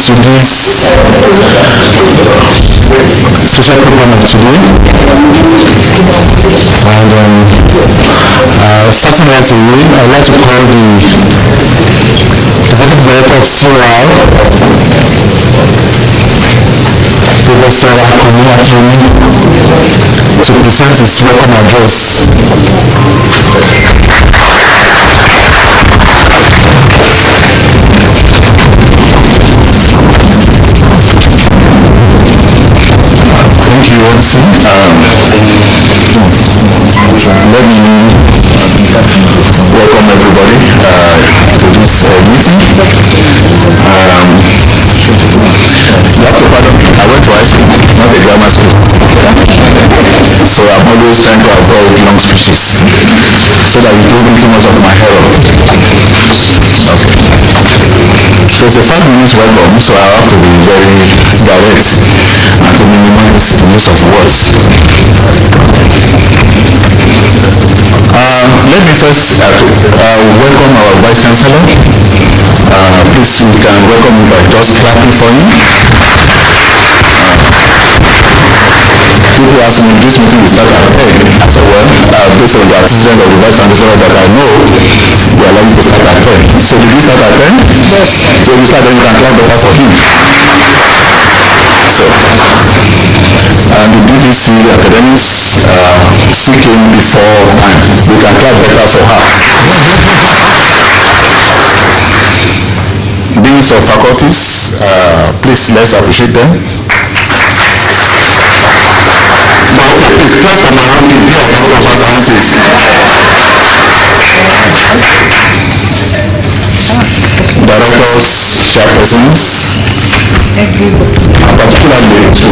to this special program of today. And starting right away, I would like to call the Executive Director of COR, Professor Akoni, to present his welcome address. Thank you, MC. Let me welcome everybody to this meeting. You have to pardon me, I went to high school, not a grammar school. So I'm always trying to avoid long speeches so that you don't make too much of my hair up. So it's a 5 minutes welcome, so I have to be very direct and to minimize the use of words. Let me first welcome our Vice-Chancellor. Please, we can welcome him by just clapping for him. People ask me, this meeting will start at 10. I said, well, based on the antecedent of the Vice-Chancellor that I know, we are likely to start at 10. So did we start at 10? Yes. So if we start, then you can clap better for him. So, and the DVC academics, she came before time. We can clap better for her. Deans of faculties, please let's appreciate them. Please clap for my own Dean of Faculty of Sciences. Directors, chairpersons, and particularly to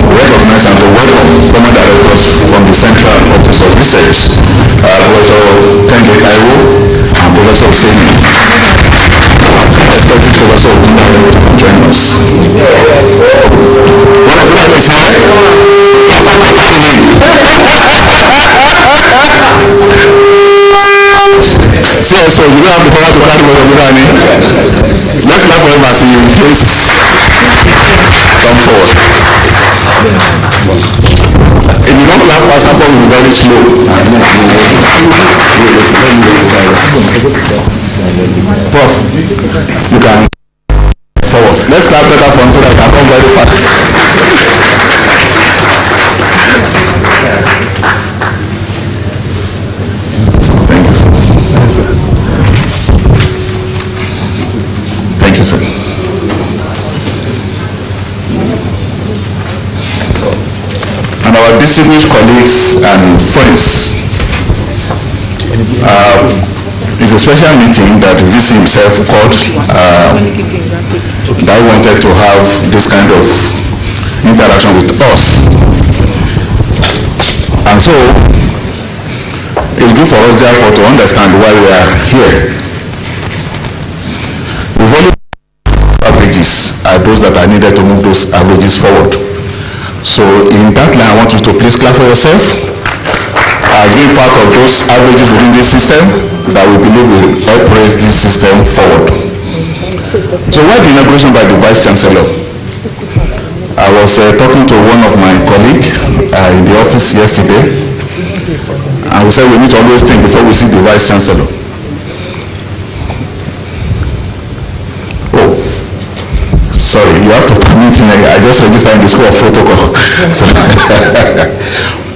recognize and to welcome former directors from the Central Office of Research, Professor Tenge Taiwo and Professor Oseni. Expected Professor Odinari to join us. So you don't have the power to carry Odinari. Let's clap for him as he please come forward. If you don't clap fast, Apple will be very slow. Prof, you can forward. Let's clap better for him so that I can come very fast. Thank you, sir. Yes, sir. Thank you, sir. And our distinguished colleagues and friends, it's a special meeting that the VC himself called that I wanted to have this kind of interaction with us. And so it's good for us therefore to understand why we are here. We've only averages are those that are needed to move those averages forward. So in that line, I want you to please clap for yourself as being part of those averages within this system that we believe will help raise this system forward. So why the inauguration by the Vice-Chancellor? I was talking to one of my colleagues in the office yesterday, and we said we need to always think before we see the Vice-Chancellor. Oh, sorry, you have to permit me. I just registered in the School of Protocol. So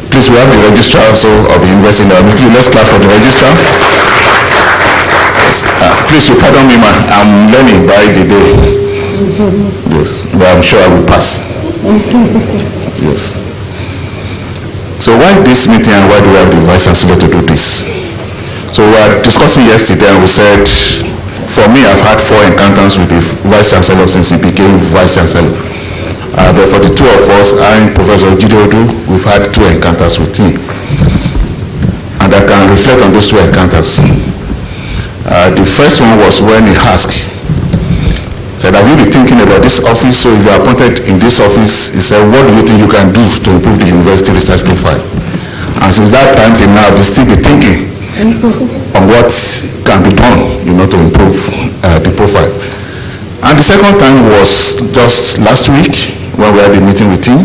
please, we have the registrar also of the university now. Let's clap for the registrar. Yes. Please, you pardon me, man. I'm learning by the day. Yes, but I'm sure I will pass. Yes. So why this meeting and why do we have the Vice-Chancellor to do this? So we were discussing yesterday and we said, for me, I've had 4 encounters with the Vice-Chancellor since he became Vice-Chancellor. But for the two of us, I and Professor Jidodu, we've had 2 encounters with him. And I can reflect on those 2 encounters. The first one was when he asked, said, have you been thinking about this office? So if you are appointed in this office, he said, what do you think you can do to improve the university research profile? And since that time till now, we still be thinking on what can be done, to improve the profile. And the second time was just last week when we had a meeting with him.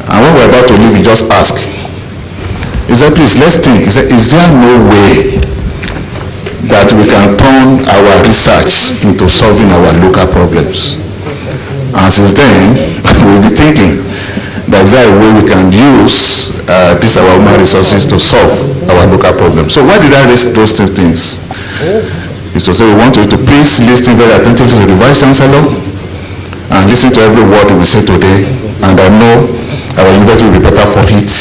And when we were about to leave, he just asked, he said, please, let's think. He said, is there no way that we can turn our research into solving our local problems? And since then, we'll be thinking that is there a way we can use these our human resources to solve our local problems. So why did I raise those two things? Is to say we want you to please listen very attentively to the Vice-Chancellor and listen to every word we say today, and I know our university will be better for it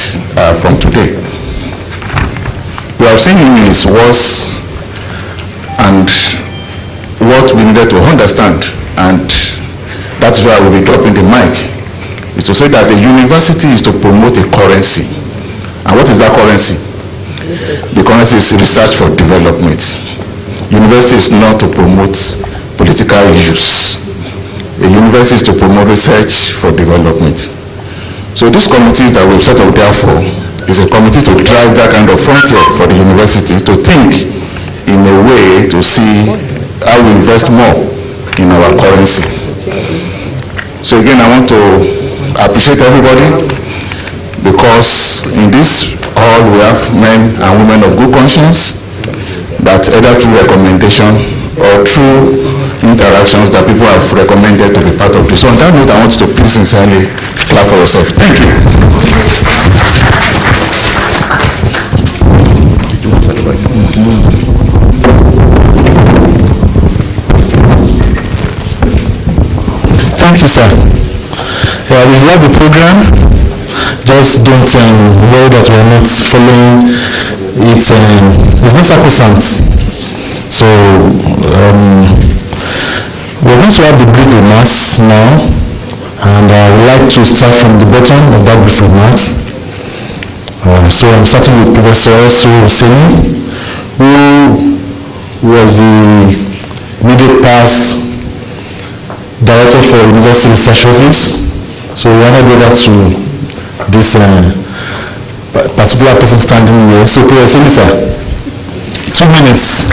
from today. We have seen in his words and what we needed to understand, and that's why we'll be dropping the mic, is to say that the university is to promote a currency. And what is that currency? The currency is research for development. University is not to promote political issues. A university is to promote research for development. So these committees that we've set up there for is a committee to drive that kind of frontier for the university to think in a way to see how we invest more in our currency. So again, I want to appreciate everybody, because in this hall we have men and women of good conscience that either through recommendation or through interactions that people have recommended to be part of this. So on that note, I want you to please sincerely clap for yourself. Thank you. Thank you, sir. Yeah, we love the program. Just don't worry that we're not following it. It's not sacrosanct. So we're going to have the brief remarks now, and I would like to start from the bottom of that brief remarks. So I'm starting with Professor Husseini, who was the immediate past Director for University Research Office. So we want to go back to this particular person standing here. So Professor Lisa, 2 minutes.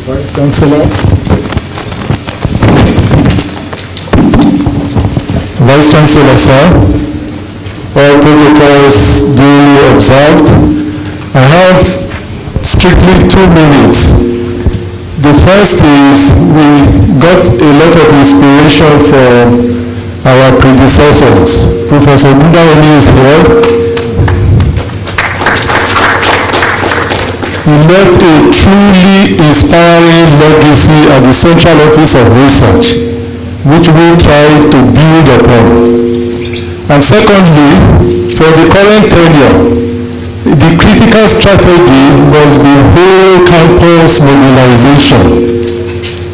Vice-Chancellor. Vice-Chancellor, sir, all protocols duly observed. I have strictly 2 minutes. The first is we got a lot of inspiration from our predecessors. Professor Inauguration is here. He left a truly inspiring legacy at the Central Office of Research, which we try to build upon. And secondly, for the current tenure, the critical strategy was the whole campus mobilization.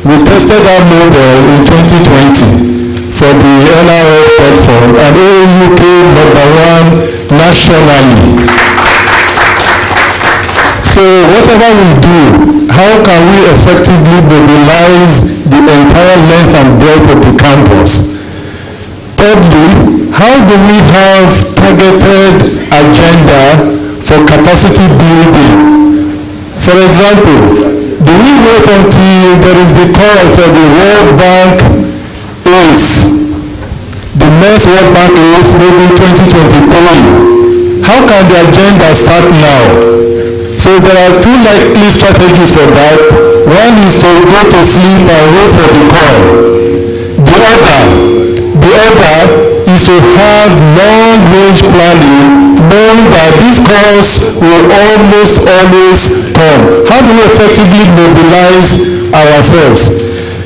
We tested our model in 2020 for the NRF platform, and OAU came #1 nationally. So whatever we do, how can we effectively mobilize the entire length and breadth of the campus? Thirdly, how do we have targeted agenda for capacity building? For example, do we wait until there is the call for the World Bank ACE, the next World Bank ACE, maybe 2023? How can the agenda start now? So there are 2 likely strategies for that. One is to go to sleep and wait for the call. The other is to have long-range planning, knowing that these calls will almost always come. How do we effectively mobilize ourselves?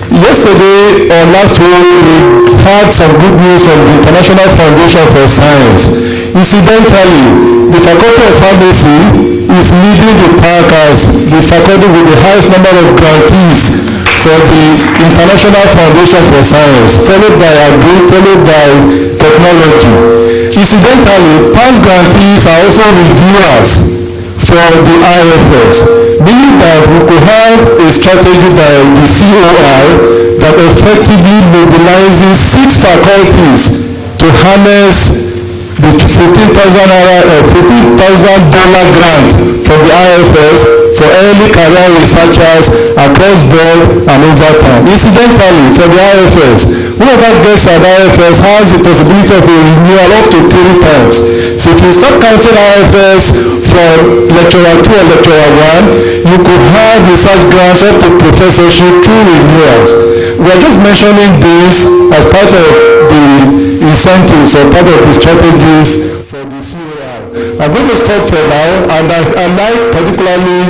Yesterday or last week, we had some good news from the International Foundation for Science. Incidentally, the Faculty of Pharmacy is leading the pack as the faculty with the highest number of grantees for the International Foundation for Science, followed by Agri, followed by Technology. Incidentally, past grantees are also reviewers for the IFS, meaning that we could have a strategy by the COR that effectively mobilizes 6 faculties to harness the $15,000 grant from the IFS for early career researchers across board and over time. Incidentally, for the IFS, whoever gets an IFS has the possibility of a renewal up to 3 times. So if you start counting IFS from lecturer 2 or lecturer 1, you could have research grants up to professorship 2 renewals. We are just mentioning this as part of the incentives or part of the strategies for the COR. I'm going to stop for now, and I like particularly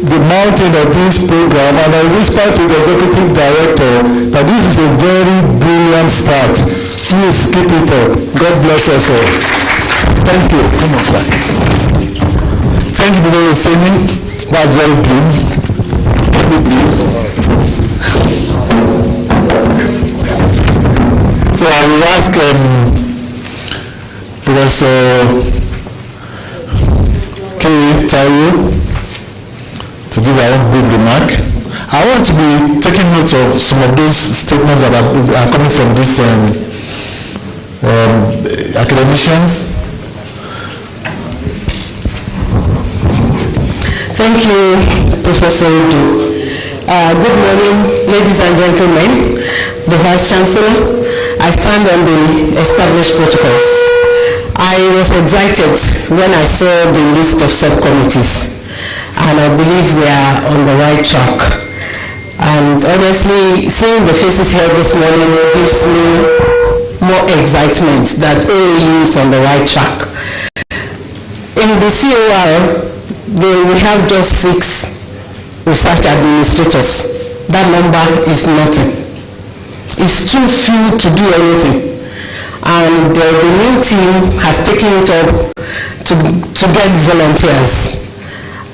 the mountain of this program, and I whisper to the executive director that this is a very brilliant start. Please keep it up. God bless us all. Thank you. Come on, sir. Thank you for saying. That's very brief. So I will ask Professor K. Taiwo to give our own brief remark. I want to be taking note of some of those statements that are coming from these academicians. Thank you, Professor Udu. Good morning, ladies and gentlemen, the Vice-Chancellor. I stand on the established protocols. I was excited when I saw the list of subcommittees, and I believe we are on the right track. And honestly, seeing the faces here this morning gives me more excitement that OAU is on the right track. In the COR, we have just 6 research administrators. That number is nothing. It's too few to do anything. And the new team has taken it up to get volunteers.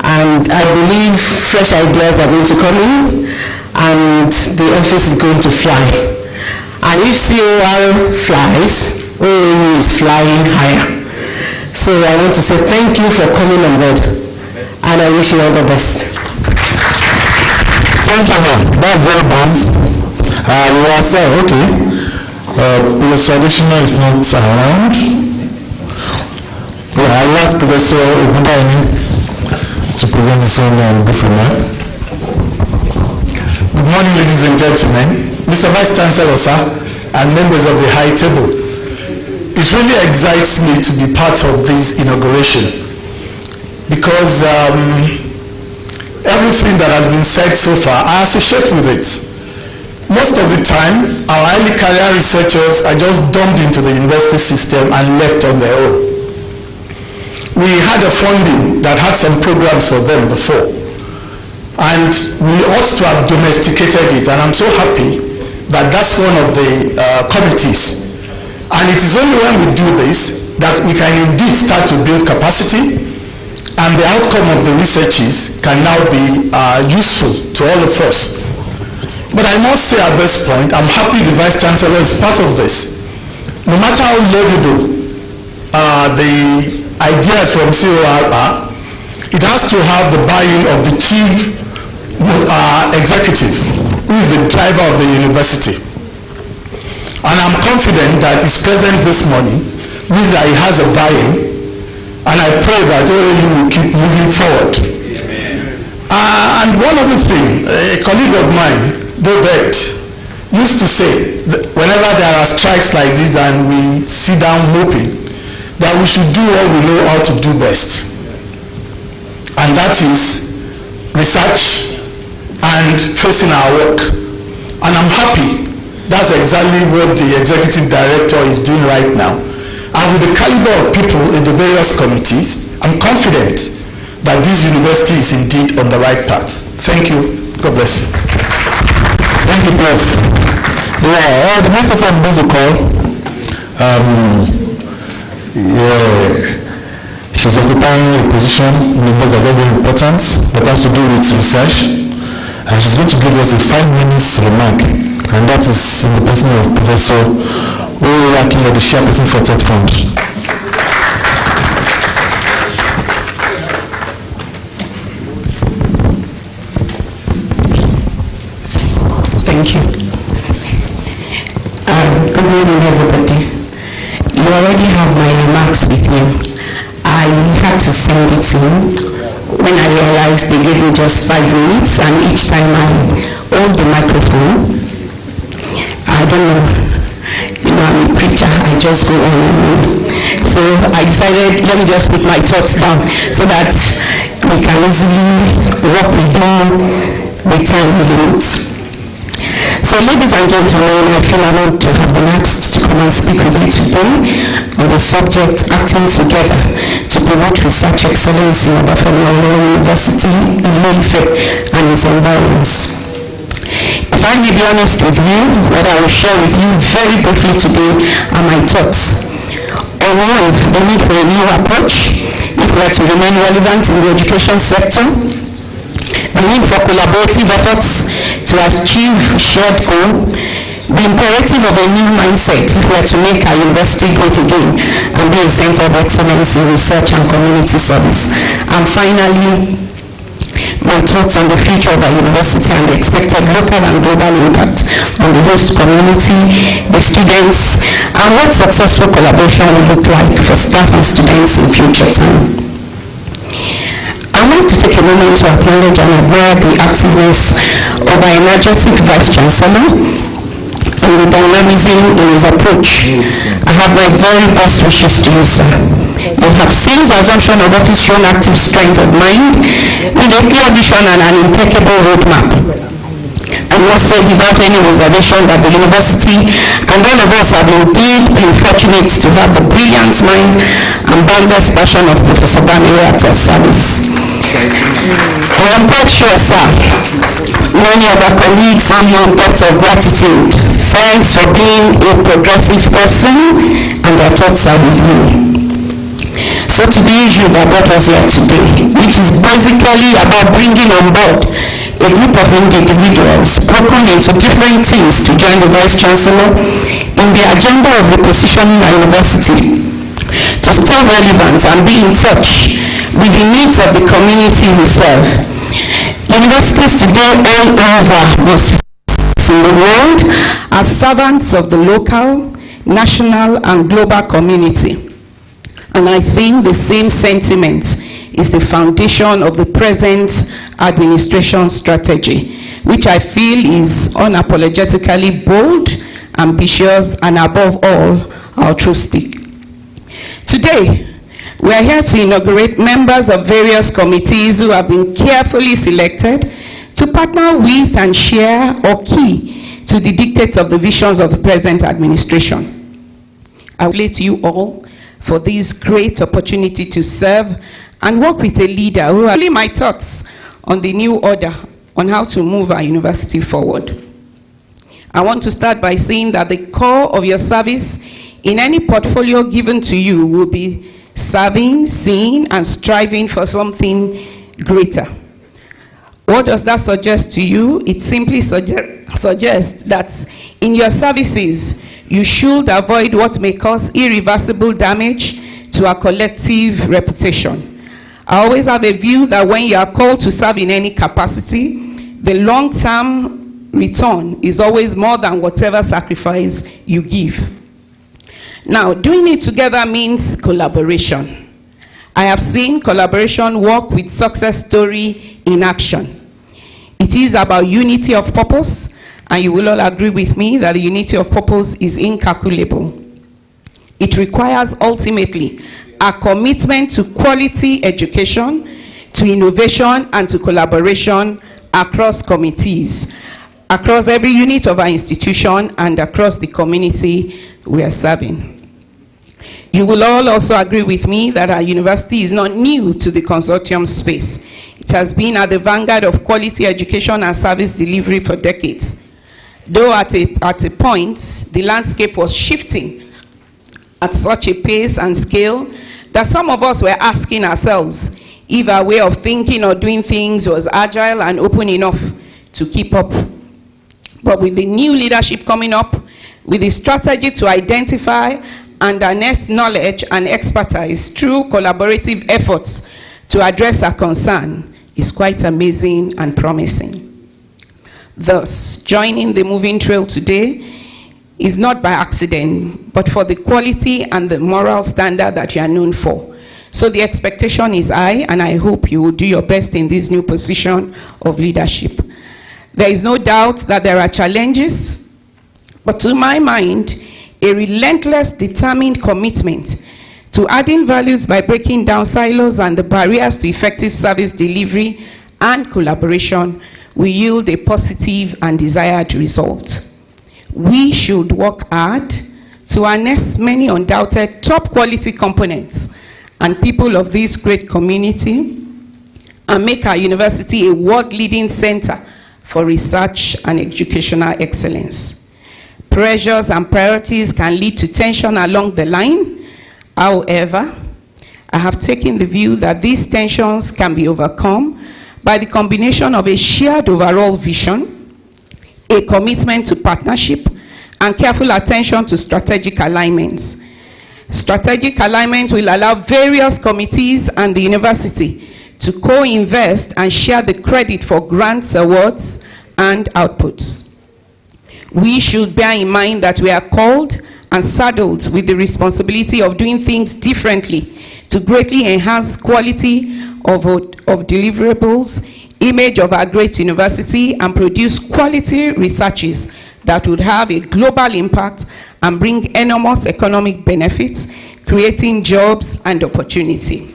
And I believe fresh ideas are going to come in, and the office is going to fly. And if COR flies, OAU is flying higher. So I want to say thank you for coming on board, and I wish you all the best. Thank you, ma'am. That's very good. Okay. Professor Additional is not around. I will ask Professor Ogundaini to present his own brief remark. Good morning, ladies and gentlemen, Mr. Vice-Chancellor, sir, and members of the high table. It really excites me to be part of this inauguration because everything that has been said so far, I associate with it. Most of the time, our early career researchers are just dumped into the university system and left on their own. We had a funding that had some programs for them before, and we ought to have domesticated it, and I'm so happy that that's one of the committees. And it is only when we do this that we can indeed start to build capacity, and the outcome of the researches can now be useful to all of us. But I must say at this point, I'm happy the Vice-Chancellor is part of this. No matter how laudable the ideas from COR are, it has to have the buy-in of the chief executive, who is the driver of the university. And I'm confident that his presence this morning means that he has a buy-in, and I pray that OAU will keep moving forward. And one other thing, a colleague of mine, David, used to say that whenever there are strikes like this and we sit down moping, that we should do what we know how to do best. And that is research and facing our work. And I'm happy that's exactly what the executive director is doing right now. And with the caliber of people in the various committees, I'm confident that this university is indeed on the right path. Thank you. God bless you. Thank you, Prof. Yeah, the next person I'm going to call, she's occupying a position that are very important that has to do with research, and she's going to give us a 5-minute remark, and that is in the person of Professor Owuraki, the chairperson for TED Fund. Thank you. Good morning, everybody. You already have my remarks with you. I had to send it in when I realized they gave me just 5 minutes, and each time I hold the microphone, I don't know, I'm a preacher, I just go on and on. So I decided, let me just put my thoughts down so that we can easily walk within the time limits. So ladies and gentlemen, I feel honored to have been asked to come and speak with you today on the subject acting together to promote research excellence in OBAFEMI University, ILE-IFE and its environs. If I may be honest with you, what I will share with you very briefly today are my thoughts. On one, the need for a new approach if we are to remain relevant in the education sector, the need for collaborative efforts to achieve shared goal, the imperative of a new mindset if we are to make our university great again and be a center of excellence in research and community service. And finally, my thoughts on the future of our university and the expected local and global impact on the host community, the students, and what successful collaboration will look like for staff and students in future time. I'd like to take a moment to acknowledge and admire the activeness of our energetic Vice-Chancellor and the dynamism in his approach. I have my very best wishes to you, sir. You have since assumption of office shown active strength of mind with a clear vision and an impeccable roadmap. I must say without any reservation that the university and all of us have indeed been fortunate to have the brilliant mind and boundless passion of Professor Bamire at our service. I am quite sure, sir, many of our colleagues owe you a debt of gratitude. Thanks for being a progressive person, and their thoughts are with you. So to the issue that brought us here today, which is basically about bringing on board a group of individuals broken into different teams to join the Vice-Chancellor in the agenda of repositioning our university to stay relevant and be in touch with the needs of the community we serve. Universities today all over most in the world are servants of the local, national, and global community. And I think the same sentiment is the foundation of the present administration strategy, which I feel is unapologetically bold, ambitious, and above all, altruistic. Today, we are here to inaugurate members of various committees who have been carefully selected to partner with and share or key to the dictates of the visions of the present administration. I congratulate you all for this great opportunity to serve and work with a leader who has really my thoughts on the new order on how to move our university forward. I want to start by saying that the core of your service in any portfolio given to you will be serving, seeing, and striving for something greater. What does that suggest to you? It simply suggests that in your services, you should avoid what may cause irreversible damage to our collective reputation. I always have a view that when you are called to serve in any capacity, the long-term return is always more than whatever sacrifice you give. Now, doing it together means collaboration. I have seen collaboration work with success story in action. It is about unity of purpose, and you will all agree with me that the unity of purpose is incalculable. It requires ultimately a commitment to quality education, to innovation, and to collaboration across committees, across every unit of our institution, and across the community we are serving. You will all also agree with me that our university is not new to the consortium space. It has been at the vanguard of quality education and service delivery for decades. Though at a point, the landscape was shifting at such a pace and scale that some of us were asking ourselves if our way of thinking or doing things was agile and open enough to keep up. But with the new leadership coming up, with the strategy to identify and harness knowledge and expertise through collaborative efforts to address our concern, is quite amazing and promising. Thus, joining the moving trail today is not by accident, but for the quality and the moral standard that you are known for. So the expectation is high, and I hope you will do your best in this new position of leadership. There is no doubt that there are challenges, but to my mind, a relentless, determined commitment to adding values by breaking down silos and the barriers to effective service delivery and collaboration will yield a positive and desired result. We should work hard to harness many undoubted top quality components and people of this great community and make our university a world-leading center for research and educational excellence. Pressures and priorities can lead to tension along the line. However, I have taken the view that these tensions can be overcome by the combination of a shared overall vision, a commitment to partnership, and careful attention to strategic alignments. Strategic alignment will allow various committees and the university to co-invest and share the credit for grants, awards, and outputs. We should bear in mind that we are called and saddled with the responsibility of doing things differently to greatly enhance quality of deliverables, image of our great university, and produce quality researches that would have a global impact and bring enormous economic benefits, creating jobs and opportunity.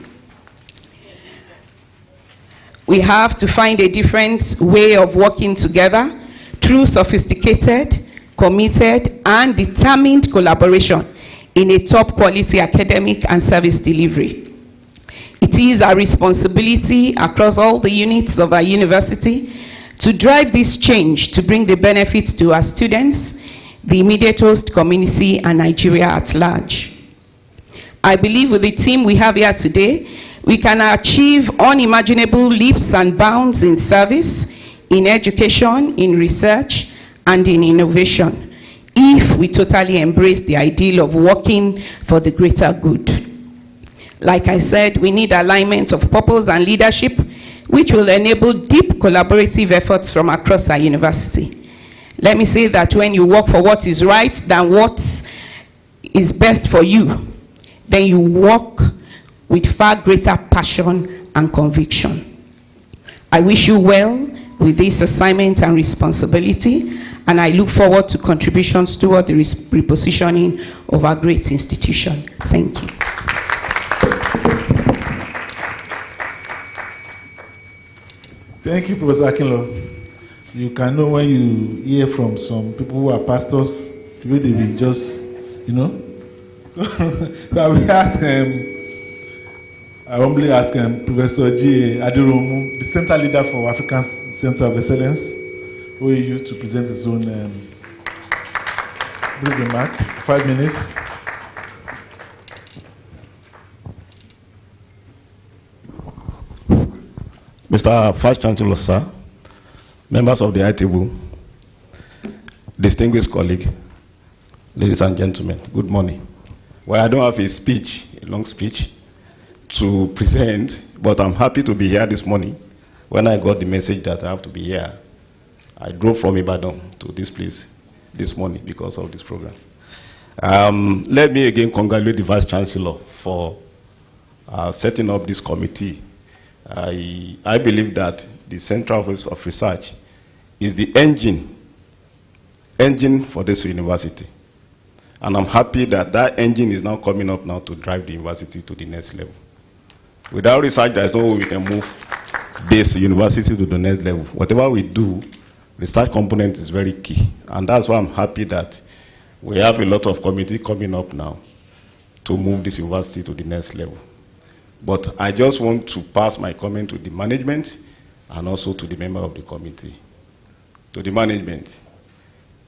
We have to find a different way of working together through sophisticated, committed, and determined collaboration in a top quality academic and service delivery. It is our responsibility across all the units of our university to drive this change to bring the benefits to our students, the immediate host community, and Nigeria at large. I believe with the team we have here today, we can achieve unimaginable leaps and bounds in service, in education, in research, and in innovation, if we totally embrace the ideal of working for the greater good. Like I said, we need alignment of purpose and leadership, which will enable deep collaborative efforts from across our university. Let me say that when you work for what is right than what is best for you, then you work with far greater passion and conviction. I wish you well with this assignment and responsibility, and I look forward to contributions toward the repositioning of our great institution. Thank you. Thank you, Professor Akinlo. You can know when you hear from some people who are pastors, the way they will just, you know. So I will ask I humbly ask Professor G. Adiromu, the Center Leader for African Center of Excellence, OAU, to present his own brief remark, 5 minutes. Mr. Vice-Chancellor, sir, members of the ITU, distinguished colleague, ladies and gentlemen, good morning. Well, I don't have a speech, a long speech, to present, but I'm happy to be here this morning. When I got the message that I have to be here, I drove from Ibadan to this place this morning because of this program. Let me again congratulate the Vice-Chancellor for setting up this committee. I believe that the Central Office of Research is the engine for this university. And I'm happy that that engine is now coming up now to drive the university to the next level. Without research, there's no way we can move this university to the next level. Whatever we do, research component is very key. And that's why I'm happy that we have a lot of committee coming up now to move this university to the next level. But I just want to pass my comment to the management and also to the member of the committee. To the management,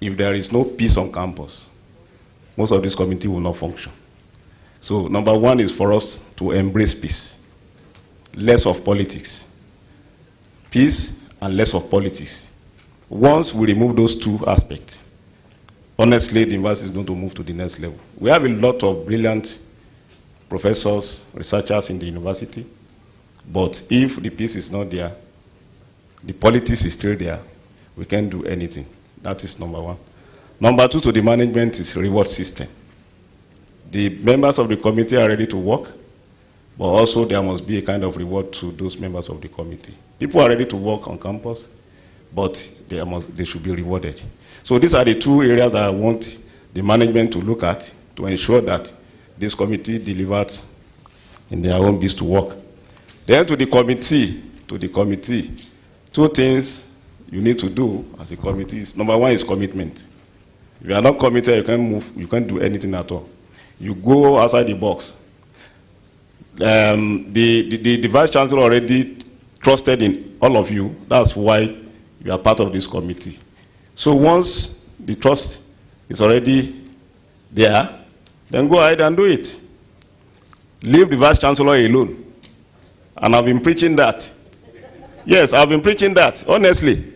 if there is no peace on campus, most of this committee will not function. So number one is for us to embrace peace. Less of politics. Peace and less of politics. Once we remove those two aspects, honestly, the university is going to move to the next level. We have a lot of brilliant professors, researchers in the university, but if the peace is not there, the politics is still there, we can't do anything. That is number one. Number two, to the management is reward system. The members of the committee are ready to work, but also there must be a kind of reward to those members of the committee. People are ready to work on campus, but they should be rewarded. So these are the two areas that I want the management to look at to ensure that this committee delivers in their own best to work. Then to the committee, two things you need to do as a committee is, number one is commitment. If you are not committed, you can't move, you can't do anything at all. You go outside the box. The Vice-Chancellor already trusted in all of you. That's why you are part of this committee. So once the trust is already there, then go ahead and do it. Leave the Vice-Chancellor alone. And I've been preaching that. Yes, I've been preaching that, honestly.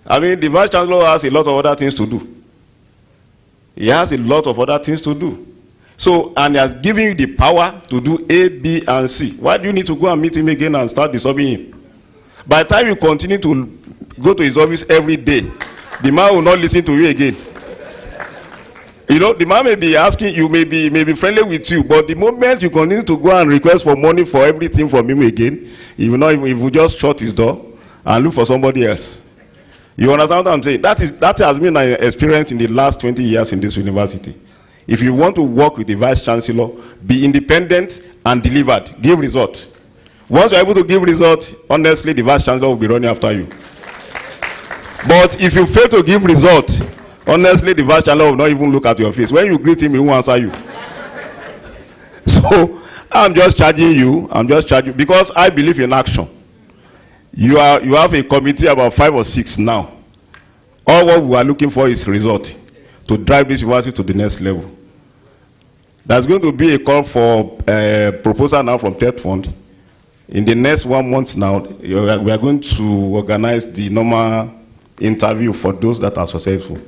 I mean, the Vice-Chancellor has a lot of other things to do. He has a lot of other things to do. So, and he has given you the power to do A, B, and C. Why do you need to go and meet him again and start disturbing him? By the time you continue to go to his office every day, the man will not listen to you again. You know, the man may be asking you, may be friendly with you, but the moment you continue to go and request for money for everything from him again, he will not, he will just shut his door and look for somebody else. You understand what I'm saying? That has been my experience in the last 20 years in this university. If you want to work with the Vice-Chancellor, be independent and delivered. Give result. Once you're able to give result, honestly, the Vice-Chancellor will be running after you. But if you fail to give result, honestly, the Vice-Chancellor will not even look at your face. When you greet him, he won't answer you. So, I'm just charging you. Because I believe in action. You have a committee about 5 or 6 now. All what we are looking for is result to drive this university to the next level. There's going to be a call for a proposal now from TED Fund. In the next 1 month now, we are going to organize the normal interview for those that are successful.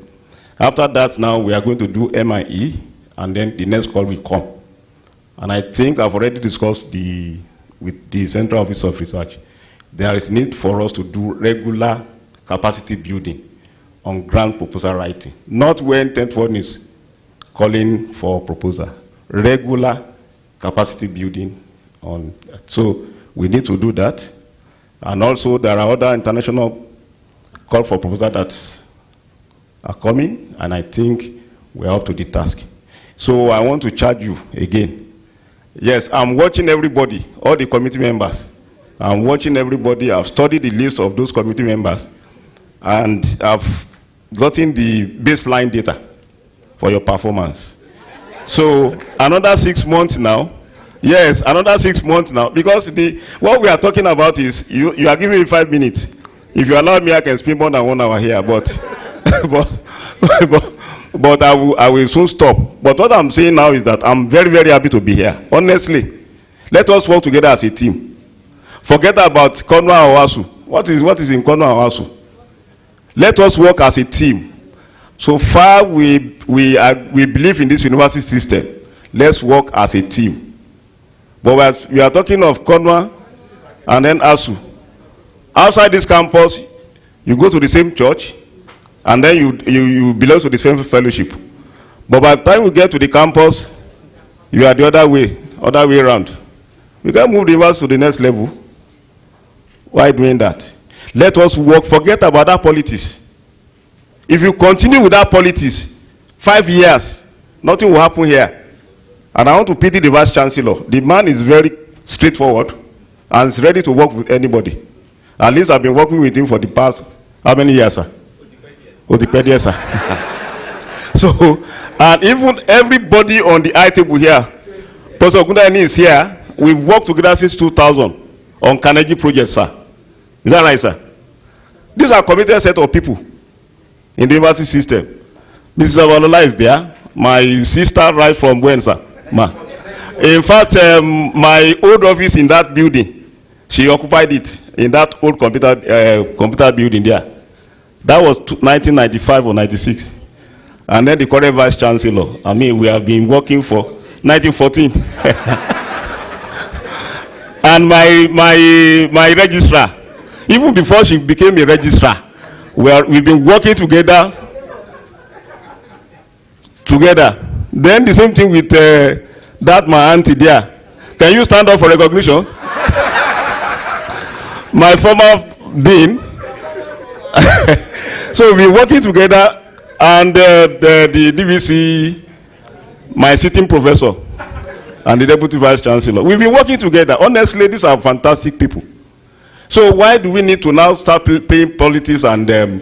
After that now, we are going to do MIE, and then the next call will come. And I think I've already discussed with the Central Office of Research. There is need for us to do regular capacity building on grant proposal writing. Not when 10th one is calling for proposal. Regular capacity building on. So we need to do that. And also there are other international call for proposal that are coming, and I think we're up to the task. So I want to charge you again. Yes, I'm watching everybody, all the committee members. I'm watching everybody. I've studied the list of those committee members, and I've gotten the baseline data for your performance. So another 6 months now. Yes, another 6 months now. Because what we are talking about is, you are giving me 5 minutes. If you allow me, I can spend more than 1 hour here, but but I will soon stop. But what I'm saying now is that I'm very, very happy to be here. Honestly, let us work together as a team. Forget about Konwa or ASU. What is in Konwa or ASU? Let us work as a team. So far, we believe in this university system. Let's work as a team. But we are talking of Konwa and then ASU. Outside this campus, you go to the same church, and then you belong to the same fellowship. But by the time we get to the campus, you are the other way around. We can move the university to the next level. Why doing that? Let us work. Forget about that politics. If you continue with that politics, 5 years, nothing will happen here. And I want to pity the Vice-Chancellor. The man is very straightforward and is ready to work with anybody. At least I've been working with him for the past, how many years, sir? 35 years, sir. So, and even everybody on the I table here, Professor Gundani is here. We've worked together since 2000 on Carnegie project, sir. Is that right, sir? These are committed set of people in the university system. Mrs. AWOLOWO is there. My sister right from when, sir? Ma. In fact, my old office in that building, she occupied it in that old computer building there. That was 1995 or 96. And then the current Vice-Chancellor, I mean, we have been working for 1914. And my registrar, even before she became a registrar, we've been working together. Then the same thing with that my auntie there. Can you stand up for recognition? My former dean. So we've been working together, and the DVC, my sitting professor, and the deputy vice-chancellor. We've been working together. Honestly, these are fantastic people. So why do we need to now start playing politics and doing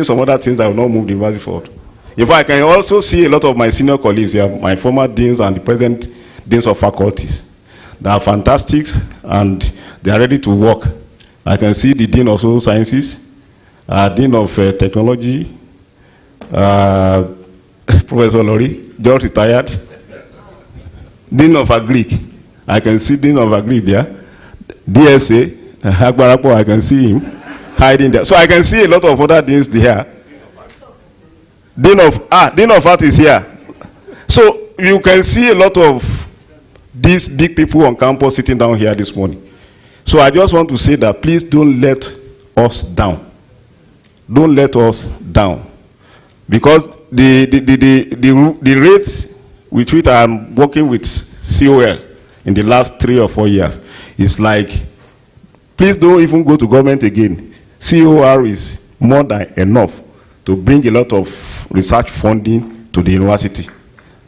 some other things that will not move the university forward? In fact, I can also see a lot of my senior colleagues here, my former deans and the present deans of faculties. They are fantastic and they are ready to work. I can see the dean of social sciences, dean of technology, Professor Lori, just retired, dean of agric. I can see dean of agric there. DSA, Agbarapo, I can see him hiding there. So I can see a lot of other deans there. Dean of art is here. So you can see a lot of these big people on campus sitting down here this morning. So I just want to say that please don't let us down. Don't let us down. Because the rates with which I'm working with COR in the last 3 or 4 years is like, please don't even go to government again. COR is more than enough to bring a lot of research funding to the university.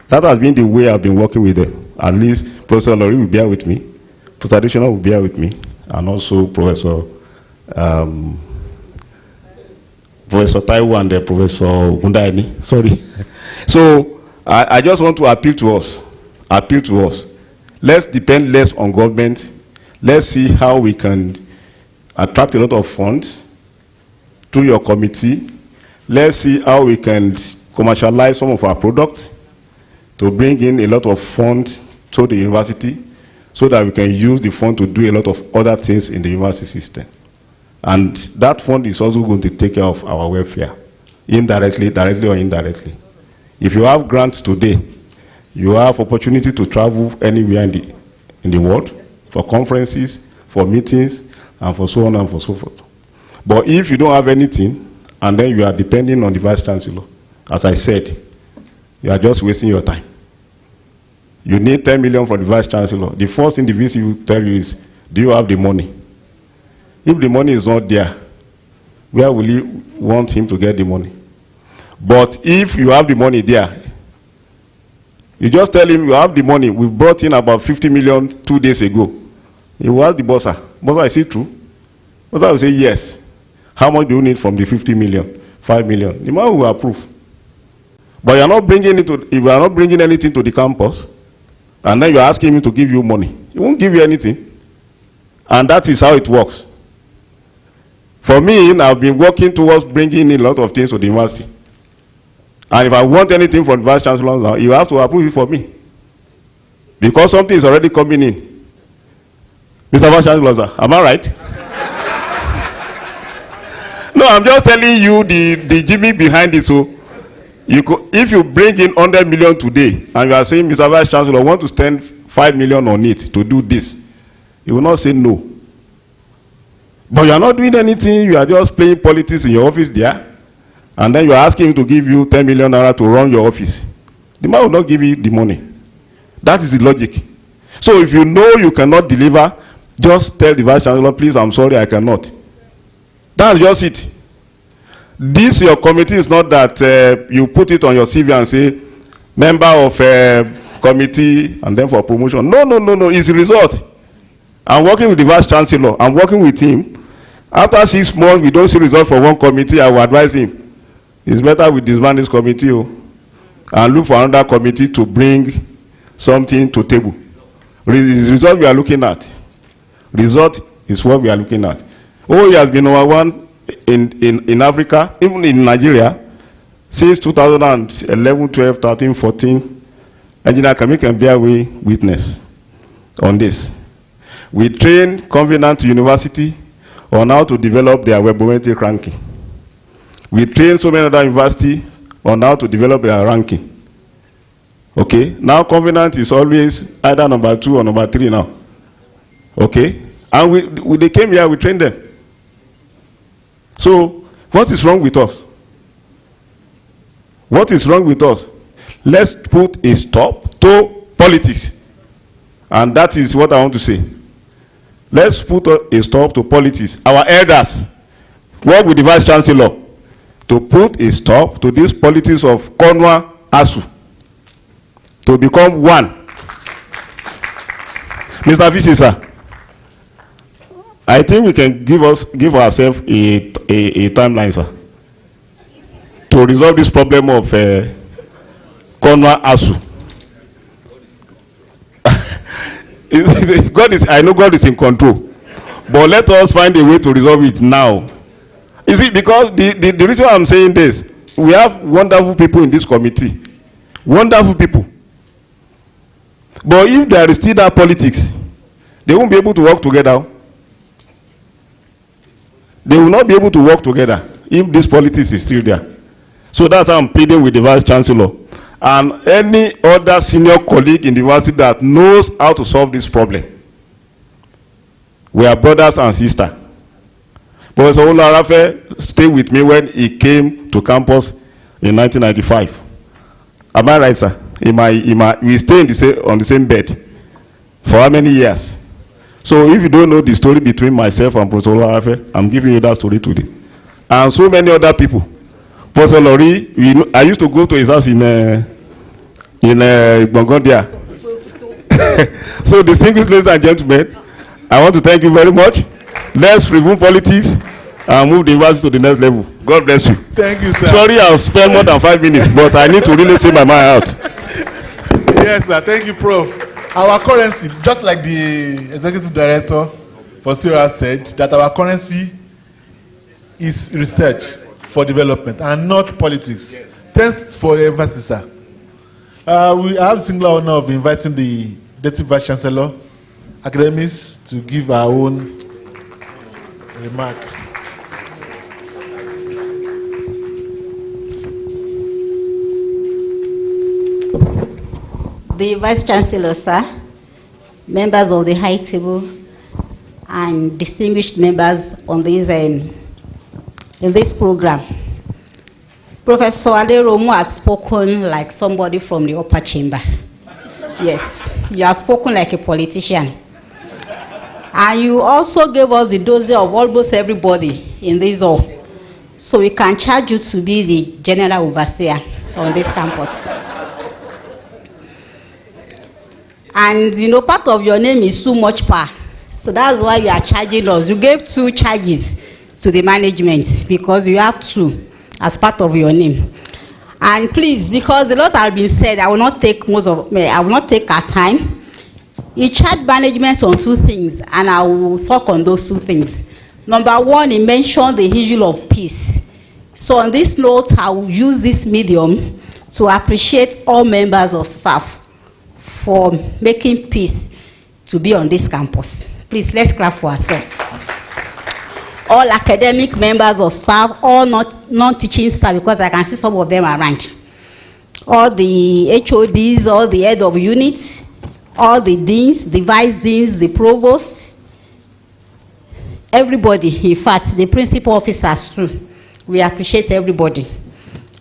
That has been the way I've been working with them. At least Professor Lori will bear with me, Professor Additional will bear with me, and also Professor Taiwo and Professor Gundaini. Sorry. So I just want to appeal to us. Let's depend less on government. Let's see how we can attract a lot of funds through your committee. Let's see how we can commercialize some of our products to bring in a lot of funds to the university so that we can use the fund to do a lot of other things in the university system. And that fund is also going to take care of our welfare, indirectly, directly or indirectly. If you have grants today, you have opportunity to travel anywhere in the world for conferences, for meetings, and for so on and for so forth. But if you don't have anything, and then you are depending on the Vice-Chancellor, as I said, you are just wasting your time. You need 10 million from the Vice-Chancellor. The first thing the VC will tell you is, do you have the money? If the money is not there, where will you want him to get the money? But if you have the money there, you just tell him you have the money. We brought in about 50 million 2 days ago. He will ask the bossa, bossa, is it true? Bossa will say yes. How much do you need from the 50 million? 5 million. The man will approve. But you are not bringing it to, if you are not bringing anything to the campus, and then you are asking him to give you money, he won't give you anything. And that is how it works. For me, I've been working towards bringing in a lot of things to the university. And if I want anything from the Vice-Chancellor now, you have to approve it for me. Because something is already coming in. Mr. Vice-Chancellor, am I right? No, I'm just telling you the gimmick behind it. So, if you bring in 100 million today, and you are saying, Mr. Vice-Chancellor, I want to spend 5 million on it to do this, you will not say no. But you are not doing anything, you are just playing politics in your office there, and then you are asking him to give you 10 million naira to run your office. The man will not give you the money. That is the logic. So if you know you cannot deliver, just tell the Vice-Chancellor, please, I'm sorry, I cannot. That's just it. This, your committee, is not that you put it on your CV and say, member of committee, and then for promotion. No, it's the result. I'm working with the Vice-Chancellor. I'm working with him. After 6 months, we don't see result for one committee, I will advise him. It's better we disband this committee and look for another committee to bring something to table. Result we are looking at. Result is what we are looking at. Oh, he has been #1 in Africa, even in Nigeria, since 2011, 12, 13, 14. Engineer Kami can bear witness on this. We train Covenant University on how to develop their webometric ranking. We train so many other universities on how to develop their ranking. Okay, now Covenant is always either #2 or #3 now. Okay, and they came here, we trained them. So, what is wrong with us? What is wrong with us? Let's put a stop to politics. And that is what I want to say. Let's put a stop to politics. Our elders work with the Vice-Chancellor to put a stop to this politics of Konwa ASU, to become one. Mr. Vice, sir, I think we can give ourselves a timeline, sir, to resolve this problem of Konwa ASU. I know God is in control, but let us find a way to resolve it now. You see, because the reason why I'm saying this, we have wonderful people in this committee, wonderful people. But if there is still that politics, they won't be able to work together. They will not be able to work together if this politics is still there. So that's how I'm pleading with the Vice-Chancellor and any other senior colleague in the university that knows how to solve this problem. We are brothers and sisters. Professor AWOLOWO stayed with me when he came to campus in 1995. Am I right, sir? We stayed on the same bed for how many years? So if you don't know the story between myself and Professor AWOLOWO, I'm giving you that story today. And so many other people. Professor Lori, I used to go to his house in Bongondia. So distinguished ladies and gentlemen, I want to thank you very much. Let's remove politics and move the university to the next level. God bless you. Thank you, sir. Sorry, I'll spend more than 5 minutes, but I need to really say my mind out. Yes, sir. Thank you, Prof. Our currency, just like the executive director for COR said, that our currency is research for development and not politics. Thanks for the emphasis, sir. We have the singular honor of inviting the Deputy Vice-Chancellor, academics, to give our own remark. The Vice-Chancellor, sir, members of the high table, and distinguished members on this in this program. Professor Aderomo had spoken like somebody from the upper chamber. Yes, you have spoken like a politician. And you also gave us the dossier of almost everybody in this hall. So we can charge you to be the general overseer on this campus. And you know, part of your name is too much power. So that's why you are charging us. You gave 2 charges to the management because you have 2 as part of your name. And please, because a lot has been said, I will not take our time. He charged management on 2 things, and I will talk on those 2 things. Number 1, he mentioned the issue of peace. So on this note, I will use this medium to appreciate all members of staff for making peace to be on this campus. Please, let's clap for ourselves. All academic members of staff, all non-teaching staff, because I can see some of them around. All the HODs, all the head of units, all the deans, the vice deans, the provost, everybody, in fact, the principal officers too. We appreciate everybody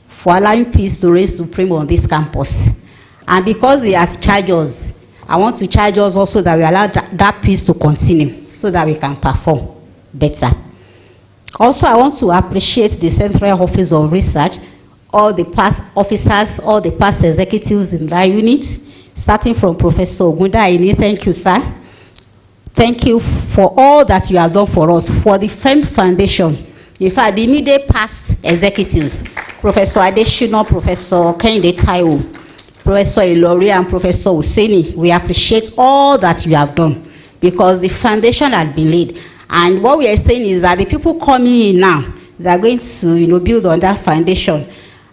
for allowing peace to reign supreme on this campus. And because he has charged us, I want to charge us also that we allow that peace to continue so that we can perform better. Also, I want to appreciate the Central Office of Research, all the past officers, all the past executives in that unit, starting from Professor Ogunda Aini. Thank you, sir. Thank you for all that you have done for us, for the FEM Foundation. In fact, the immediate past executives, Professor Adeshino, Professor Kehinde Taiwo, Professor Ilori, and Professor Useni, we appreciate all that you have done because the foundation had been laid. And what we are saying is that the people coming in now, they are going to, build on that foundation.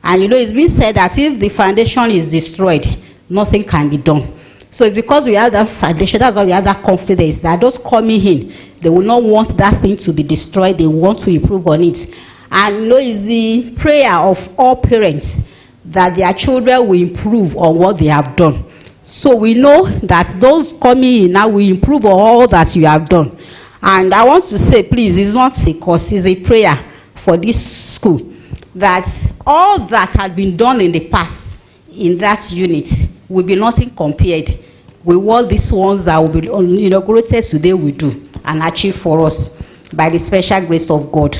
And it's been said that if the foundation is destroyed, nothing can be done. So it's because we have that foundation, that's why we have that confidence that those coming in, they will not want that thing to be destroyed. They want to improve on it. And it's the prayer of all parents that their children will improve on what they have done. So we know that those coming in now will improve on all that you have done. And I want to say, please, it's not a cause, it's a prayer for for this school, that all that had been done in the past in that unit will be nothing compared with what these ones that will be inaugurated today will do and achieve for us by the special grace of God.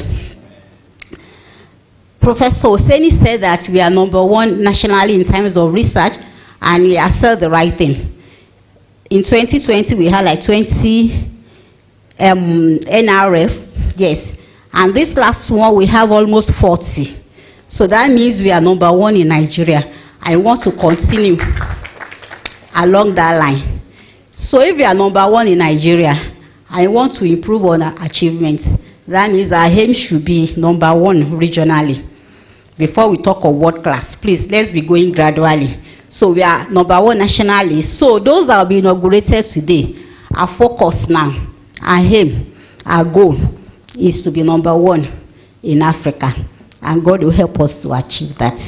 Professor Oseni said that we are #1 nationally in terms of research, and he has said the right thing. In 2020, we had like 20 NRF, yes, and this last one we have almost 40. So that means we are #1 in Nigeria. I want to continue along that line. So if we are #1 in Nigeria, I want to improve on our achievements. That means our aim should be #1 regionally. Before we talk of world class, please, let's be going gradually. So we are #1 nationally. So those that will be inaugurated today, our focus now, our aim, our goal is to be #1 in Africa. And God will help us to achieve that.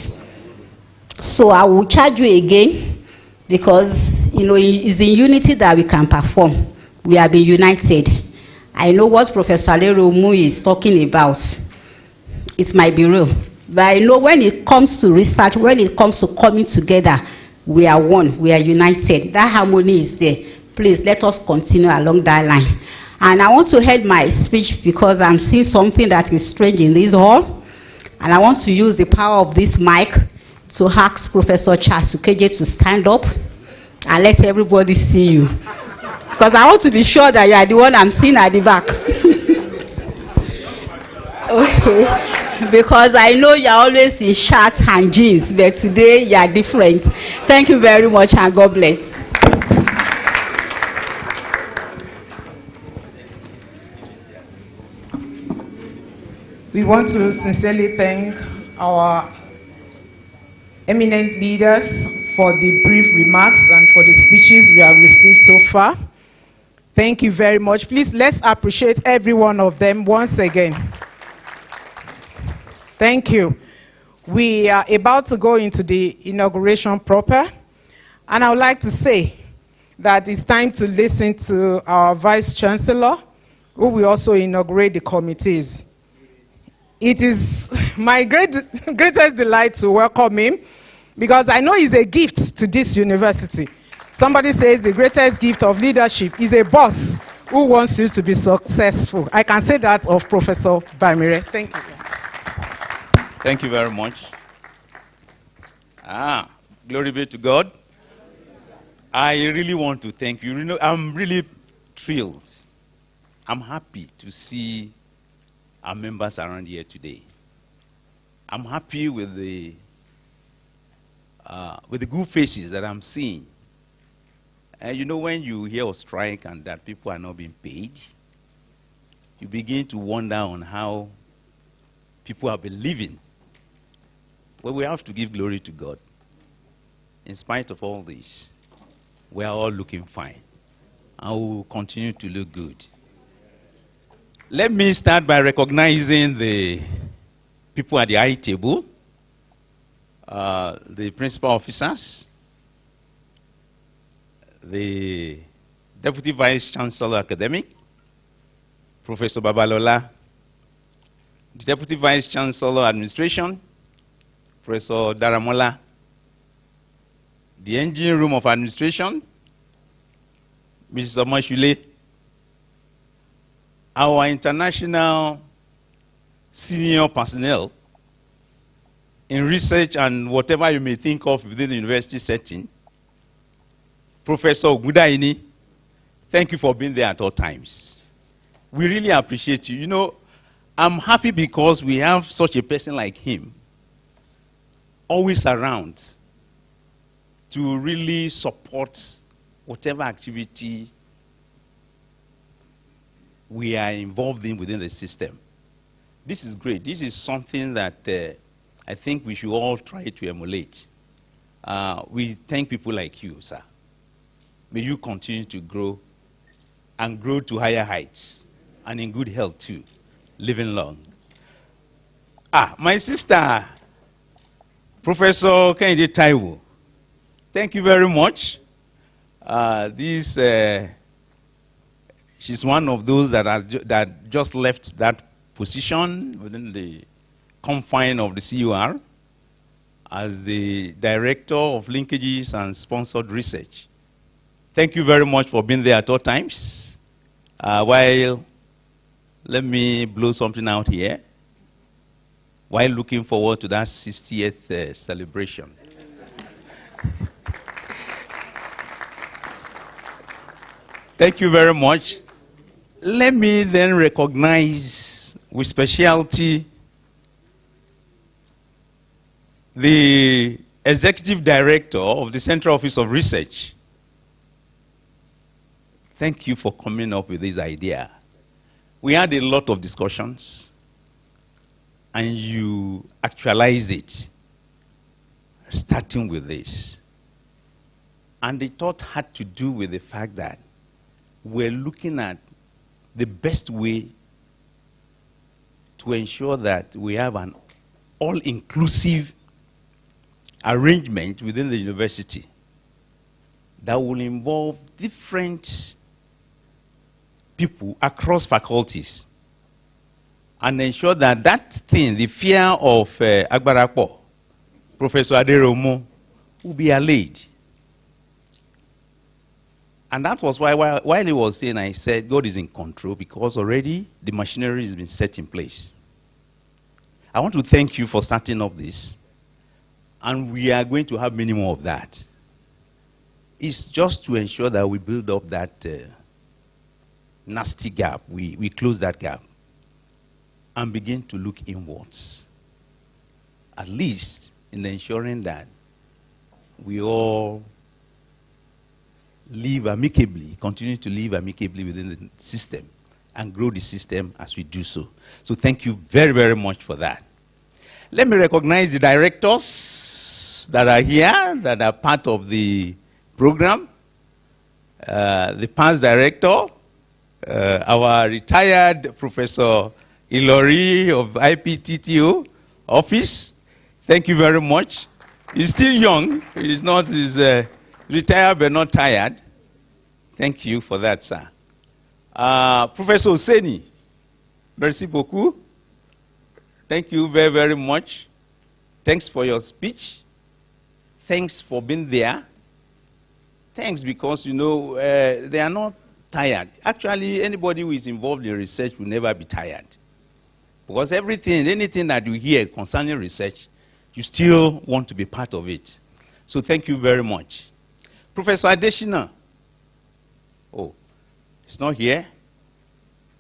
So I will charge you again, because it's in unity that we can perform. We have been united. I know what Professor Aleromu is talking about. It might be real. But I know when it comes to research, when it comes to coming together, we are one, we are united. That harmony is there. Please let us continue along that line. And I want to end my speech because I'm seeing something that is strange in this hall. And I want to use the power of this mic to ask Professor Charles Ukeje to stand up and let everybody see you. Because I want to be sure that you are the one I'm seeing at the back. Okay. Because I know you're always in shirts and jeans, but today you are different. Thank you very much, and God bless. We want to sincerely thank our eminent leaders for the brief remarks and for the speeches we have received so far. Thank you very much. Please, let's appreciate every one of them once again. Thank you. We are about to go into the inauguration proper, and I would like to say that it's time to listen to our Vice-Chancellor, who will also inaugurate the committees. It is my greatest delight to welcome him, because I know he's a gift to this university. Somebody says the greatest gift of leadership is a boss who wants you to be successful. I can say that of Professor Bamire. Thank you, sir. Thank you very much. Glory be to God. I really want to thank you. I'm really thrilled. I'm happy to see our members around here today. I'm happy with the good faces that I'm seeing. And when you hear of strike and that people are not being paid, you begin to wonder on how people have been living. Well, we have to give glory to God. In spite of all this, we are all looking fine. And we will continue to look good. Let me start by recognizing the people at the high table, the principal officers, the Deputy Vice-Chancellor Academic, Professor Babalola, the Deputy Vice-Chancellor Administration, Professor Daramola, the Engine Room of Administration, Mrs. Omashule, our international senior personnel in research and whatever you may think of within the university setting, Professor Gudaini, thank you for being there at all times. We really appreciate you. I'm happy because we have such a person like him always around to really support whatever activity we are involved in within the system. This is great. This is something that I think we should all try to emulate. We thank people like you, sir. May you continue to grow and grow to higher heights and in good health too, living long. My sister, Professor Kehinde Taiwo, thank you very much. She's one of those that just left that position within the confine of the COR as the Director of Linkages and Sponsored Research. Thank you very much for being there at all times. While let me blow something out here, while looking forward to that 60th celebration. Thank you very much. Let me then recognize with specialty the Executive Director of the Central Office of Research. Thank you for coming up with this idea. We had a lot of discussions, and you actualized it, starting with this. And the thought had to do with the fact that we're looking at the best way to ensure that we have an all-inclusive arrangement within the university that will involve different people across faculties and ensure that that thing, the fear of Agbarakpo, Professor Aderomo, will be allayed. And that was why, while he was saying, I said, God is in control because already the machinery has been set in place. I want to thank you for starting up this. And we are going to have many more of that. It's just to ensure that we build up that nasty gap. We close that gap and begin to look inwards. At least in ensuring that we all live amicably, continue to live amicably within the system and grow the system as we do so. So thank you very, very much for that. Let me recognize the directors that are here, that are part of the program. The past director, our retired Professor Ilori of IPTTO office. Thank you very much. He's still young. He's not, he's retired but not tired. Thank you for that, sir. Professor Oseni, merci beaucoup. Thank you very, very much. Thanks for your speech. Thanks for being there. Thanks because, you know, they are not tired. Actually, anybody who is involved in research will never be tired. Because everything, anything that you hear concerning research, you still want to be part of it. So thank you very much. Professor Adeshina. Oh, he's not here.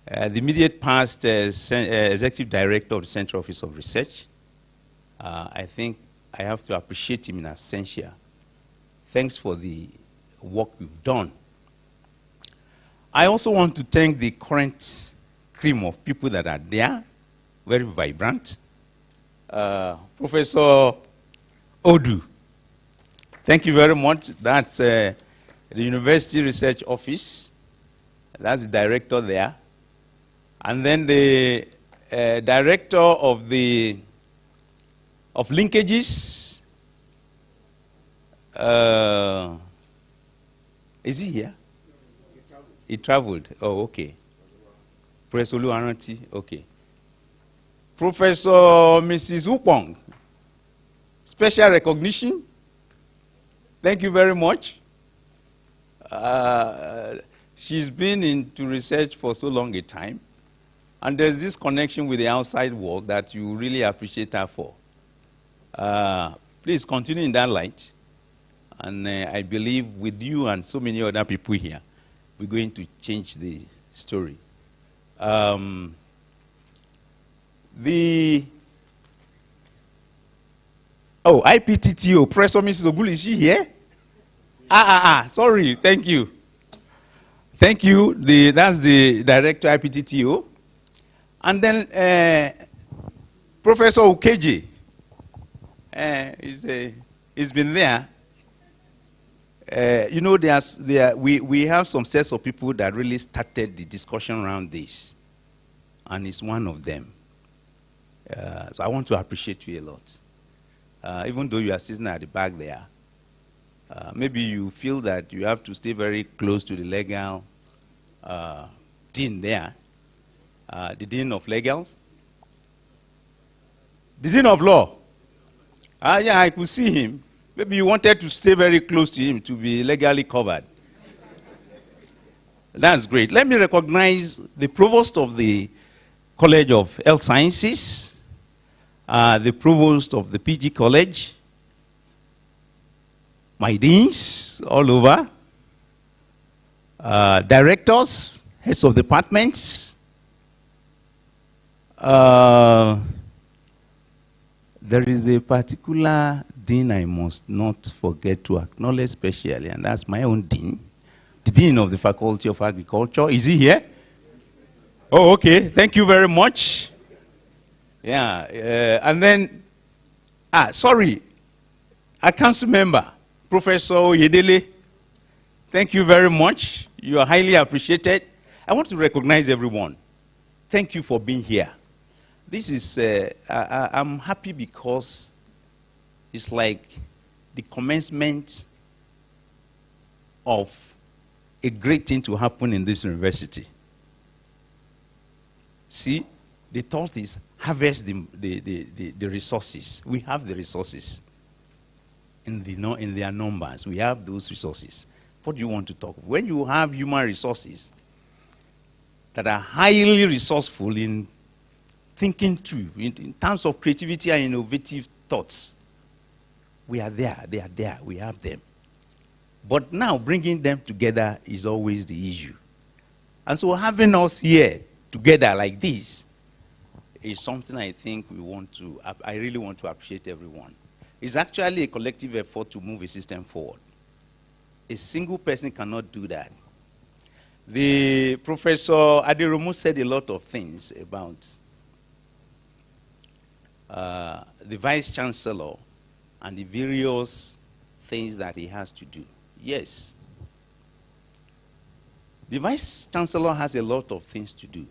The immediate past Executive Director of the Central Office of Research. I think I have to appreciate him in absentia. Thanks for the work you've done. I also want to thank the current cream of people that are there, very vibrant. Professor Odu, thank you very much. That's the University Research Office. That's the director there. And then the director of linkages. Is he here? He traveled. Oh, okay. Professor Olu Aranti. Okay. Professor Mrs. Upong. Special recognition. Thank you very much. She's been into research for so long a time. And there's this connection with the outside world that you really appreciate her for. Please continue in that light. And I believe with you and so many other people here, we're going to change the story. IPTTO, Professor Mrs. Ogul, is she here? Sorry, thank you. Thank you. That's the director, IPTTO. And then Professor Okeje, he's been there. You know, we have some sets of people that really started the discussion around this. And he's one of them. So I want to appreciate you a lot. Even though you are sitting at the back there, maybe you feel that you have to stay very close to the legal dean there, the dean of legals. The Dean of Law. Yeah, I could see him. Maybe you wanted to stay very close to him to be legally covered. That's great. Let me recognize the Provost of the College of Health Sciences, the Provost of the PG College, my deans all over, directors, heads of departments. There is a particular dean I must not forget to acknowledge specially, and that's my own dean, the Dean of the Faculty of Agriculture. Is he here? Oh, okay. Thank you very much. Yeah. And then, sorry, a council member, Professor Oyedele. Thank you very much. You are highly appreciated. I want to recognize everyone. Thank you for being here. This is, I'm happy because it's like the commencement of a great thing to happen in this university. See, the thought is harvest the resources. We have the resources in their numbers. We have those resources. What do you want to talk about? When you have human resources that are highly resourceful in thinking too, in terms of creativity and innovative thoughts, we are there, they are there, we have them. But now bringing them together is always the issue. And so having us here together like this is something I think I really want to appreciate everyone. It's actually a collective effort to move a system forward. A single person cannot do that. The Professor Aderomu said a lot of things about the Vice-Chancellor and the various things that he has to do. Yes. The Vice-Chancellor has a lot of things to do.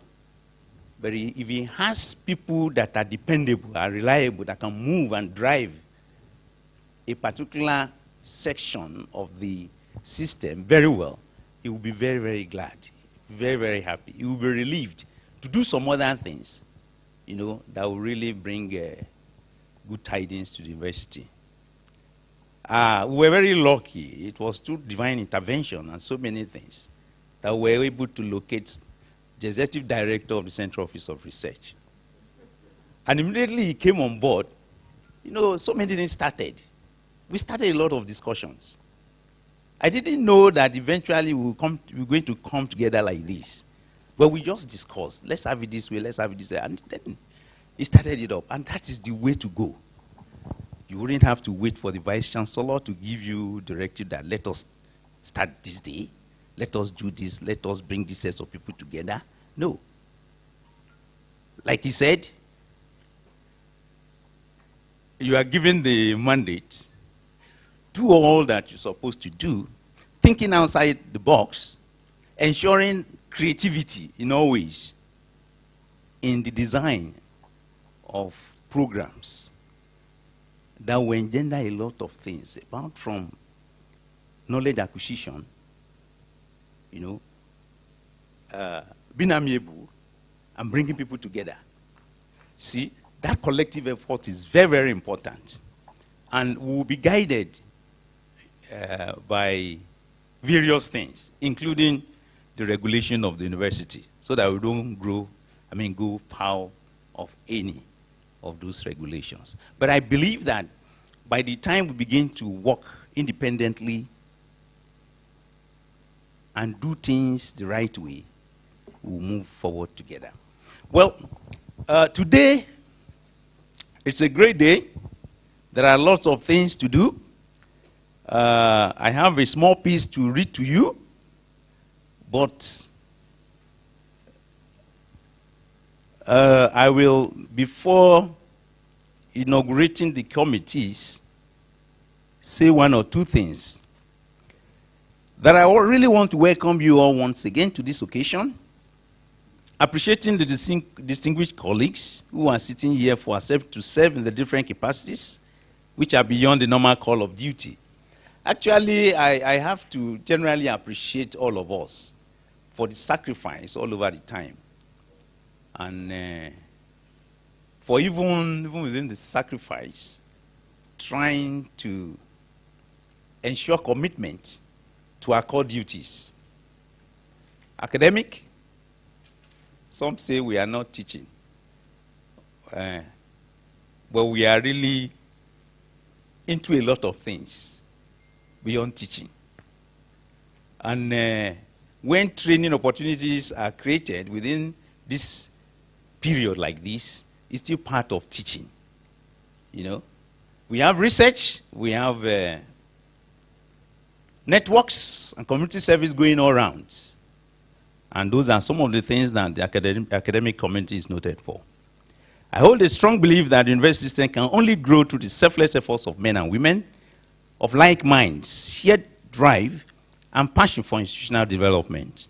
But if he has people that are dependable, are reliable, that can move and drive a particular section of the system very well, he will be very, very glad, very, very happy. He will be relieved to do some other things, you know, that will really bring good tidings to the university. We were very lucky. It was through divine intervention and so many things that we were able to locate the executive director of the Central Office of Research. And immediately he came on board, you know, so many things started. We started a lot of discussions. I didn't know that eventually we're going to come together like this. But we just discussed, let's have it this way, let's have it this way. And then he started it up. And that is the way to go. You wouldn't have to wait for the Vice-Chancellor to give you directive that let us start this day, let us do this, let us bring this set of people together. No. Like he said, you are given the mandate, do all that you're supposed to do, thinking outside the box, ensuring creativity in all ways in the design of programs that will engender a lot of things, apart from knowledge acquisition, you know, being amiable and bringing people together. See, that collective effort is very, very important. And we will be guided by various things, including the regulation of the university, so that we don't go foul of any of those regulations. But I believe that by the time we begin to work independently and do things the right way, we'll move forward together. Well, today, it's a great day. There are lots of things to do. I have a small piece to read to you, but I will, before inaugurating the committees, say one or two things. That I really want to welcome you all once again to this occasion, appreciating the distinguished colleagues who are sitting here to serve in the different capacities, which are beyond the normal call of duty. Actually, I have to generally appreciate all of us for the sacrifice all over the time. And for even within the sacrifice, trying to ensure commitment to our core duties. Academic, some say we are not teaching. But we are really into a lot of things beyond teaching. And when training opportunities are created within this period like this, it's still part of teaching. You know, we have research, we have networks and community service going all around. And those are some of the things that the academic community is noted for. I hold a strong belief that the university system can only grow through the selfless efforts of men and women of like minds, shared drive, and passion for institutional development.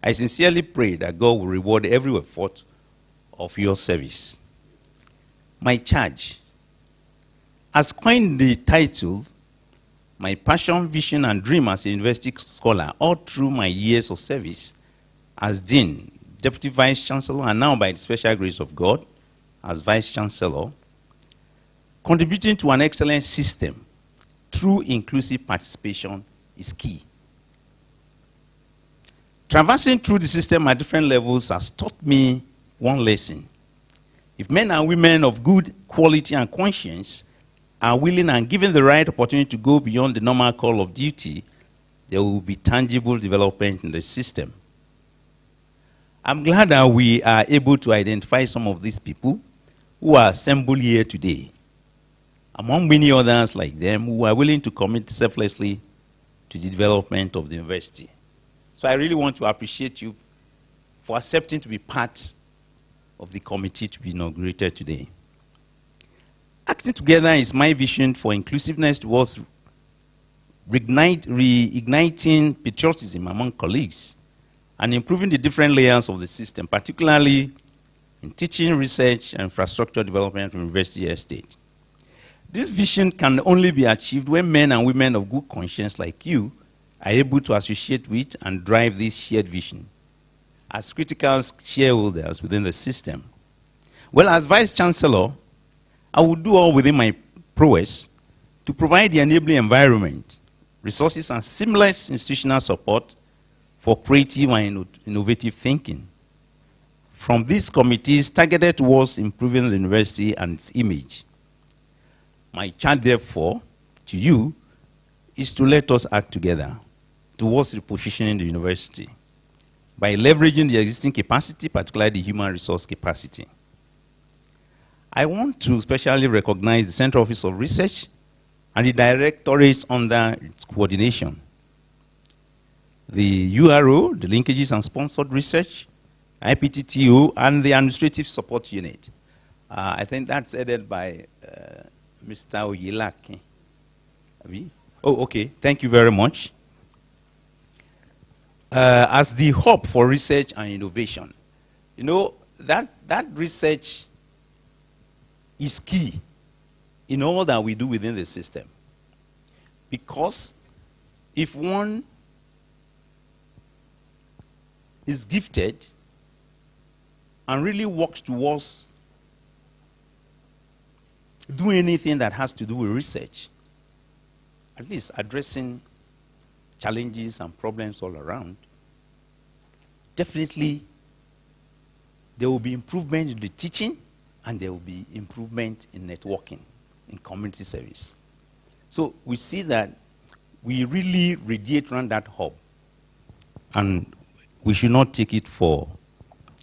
I sincerely pray that God will reward every effort of your service. My charge, as coined the title, my passion, vision, and dream as a university scholar all through my years of service as Dean, Deputy Vice-Chancellor, and now by the special grace of God, as Vice-Chancellor, contributing to an excellent system through inclusive participation is key. Traversing through the system at different levels has taught me one lesson. If men and women of good quality and conscience are willing and given the right opportunity to go beyond the normal call of duty, there will be tangible development in the system. I'm glad that we are able to identify some of these people who are assembled here today, among many others like them who are willing to commit selflessly to the development of the university. So I really want to appreciate you for accepting to be part of the committee to be inaugurated today. Acting together is my vision for inclusiveness towards reigniting patriotism among colleagues and improving the different layers of the system, particularly in teaching, research, and infrastructure development of university estate. This vision can only be achieved when men and women of good conscience like you are able to associate with and drive this shared vision as critical shareholders within the system. Well, as Vice-Chancellor, I will do all within my prowess to provide the enabling environment, resources, and seamless institutional support for creative and innovative thinking. From these committees targeted towards improving the university and its image. My charge, therefore, to you is to let us act together towards repositioning the university by leveraging the existing capacity, particularly the human resource capacity. I want to especially recognize the Central Office of Research and the directorates under its coordination. The URO, the Linkages and Sponsored Research, IPTTO, and the Administrative Support Unit. I think that's headed by Mr. Oyelaki. Oh, okay, thank you very much. As the hub for research and innovation, you know, that research is key in all that we do within the system. Because if one is gifted and really works towards doing anything that has to do with research, at least addressing challenges and problems all around, definitely there will be improvement in the teaching and there will be improvement in networking, in community service. So we see that we really radiate around that hub, and we should not take it for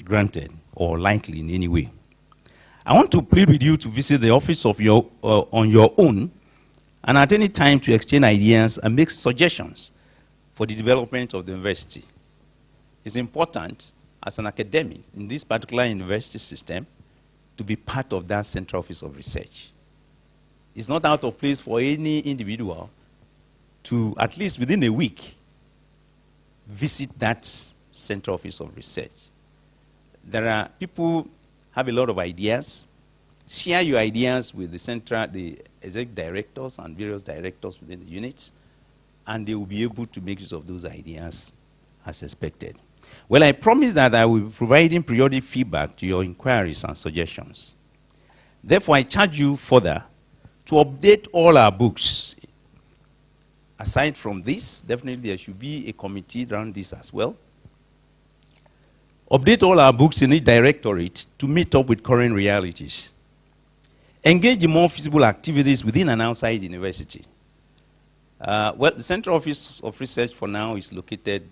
granted or lightly in any way. I want to plead with you to visit the office of on your own and at any time to exchange ideas and make suggestions for the development of the university. It's important as an academic in this particular university system to be part of that Central Office of Research. It's not out of place for any individual to, at least within a week, visit that Central Office of Research. There are people have a lot of ideas. Share your ideas with the executive directors and various directors within the units, and they will be able to make use of those ideas as expected. Well, I promise that I will be providing periodic feedback to your inquiries and suggestions. Therefore, I charge you further to update all our books. Aside from this, definitely there should be a committee around this as well. Update all our books in each directorate to meet up with current realities. Engage in more feasible activities within and outside the university. Well, the Central Office of Research for now is located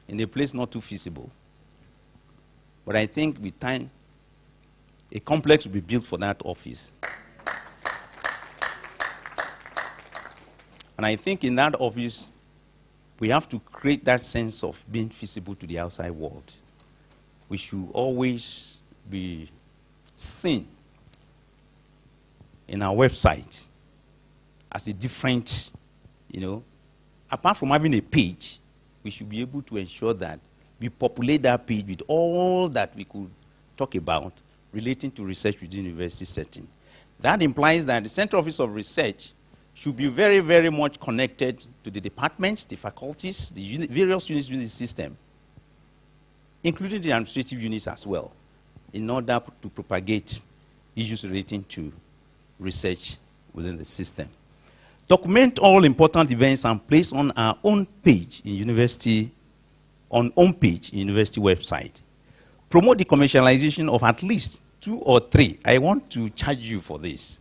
in a place not too feasible. But I think with time, a complex will be built for that office. And I think in that office, we have to create that sense of being feasible to the outside world. We should always be seen in our website as a different, apart from having a page, we should be able to ensure that we populate that page with all that we could talk about relating to research within university setting. That implies that the Central Office of Research should be very, very much connected to the departments, the faculties, the various units within the system, including the administrative units as well, in order to propagate issues relating to research within the system. Document all important events and place on our own page in university, on home page in university website. Promote the commercialization of at least 2 or 3. I want to charge you for this.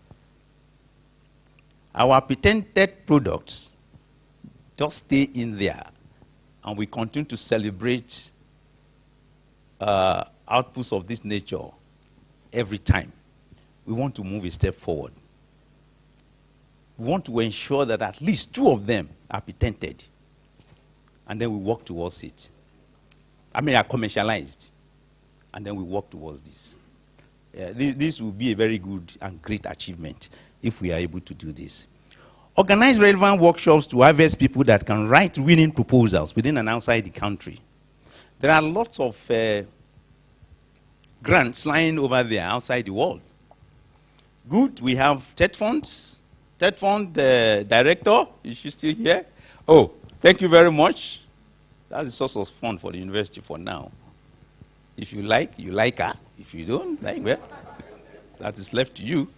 Our patented products just stay in there, and we continue to celebrate outputs of this nature every time. We want to move a step forward. We want to ensure that at least 2 of them are patented, and then we work towards it. Are commercialized, and then we work towards this. This will be a very good and great achievement if we are able to do this. Organize relevant workshops to harvest people that can write winning proposals within and outside the country. There are lots of grants lying over there outside the world. Good, we have TED Funds. TED Fund director, is she still here? Oh, thank you very much. That's a source of fund for the university for now. If you like her. If you don't, well, that is left to you.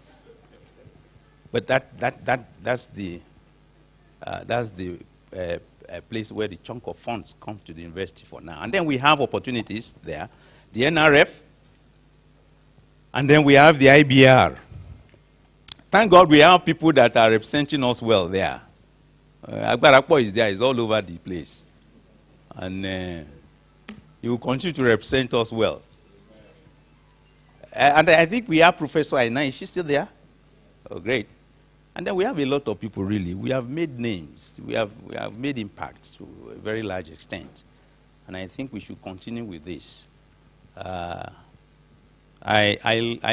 But that's the place where the chunk of funds come to the university for now. And then we have opportunities there, the NRF, and then we have the IBR. Thank God we have people that are representing us well there. Agbarakpo is there, he's all over the place. And he will continue to represent us well. And I think we have Professor Aina. Is she still there? Oh, great. And then we have a lot of people, really. We have made names. We have made impacts to a very large extent. And I think we should continue with this. I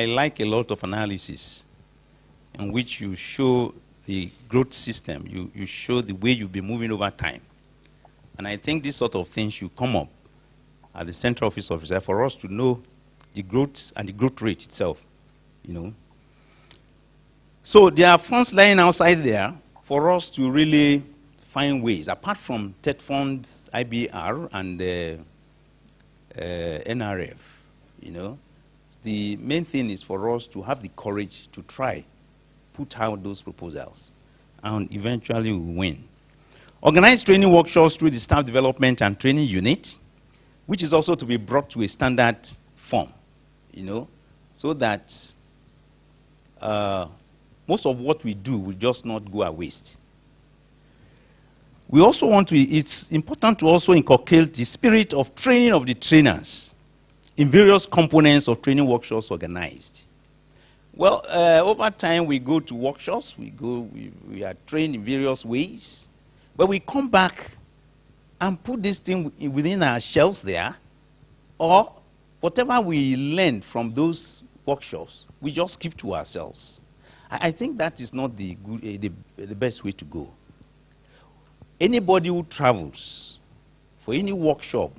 like a lot of analysis in which you show the growth system. You show the way you'll be moving over time. And I think this sort of thing should come up at the Central Office of Research for us to know the growth and the growth rate itself, So there are funds lying outside there for us to really find ways, apart from TED Fund, IBR, and NRF, The main thing is for us to have the courage to try, put out those proposals, and eventually we win. Organize training workshops through the staff development and training unit, which is also to be brought to a standard form, so that most of what we do will just not go a waste. We also want to, it's important to also inculcate the spirit of training of the trainers in various components of training workshops organized. Well, over time we go to workshops, we are trained in various ways, but we come back and put this thing within our shelves there, or whatever we learn from those workshops, we just keep to ourselves. I think that is not the best way to go. Anybody who travels for any workshop,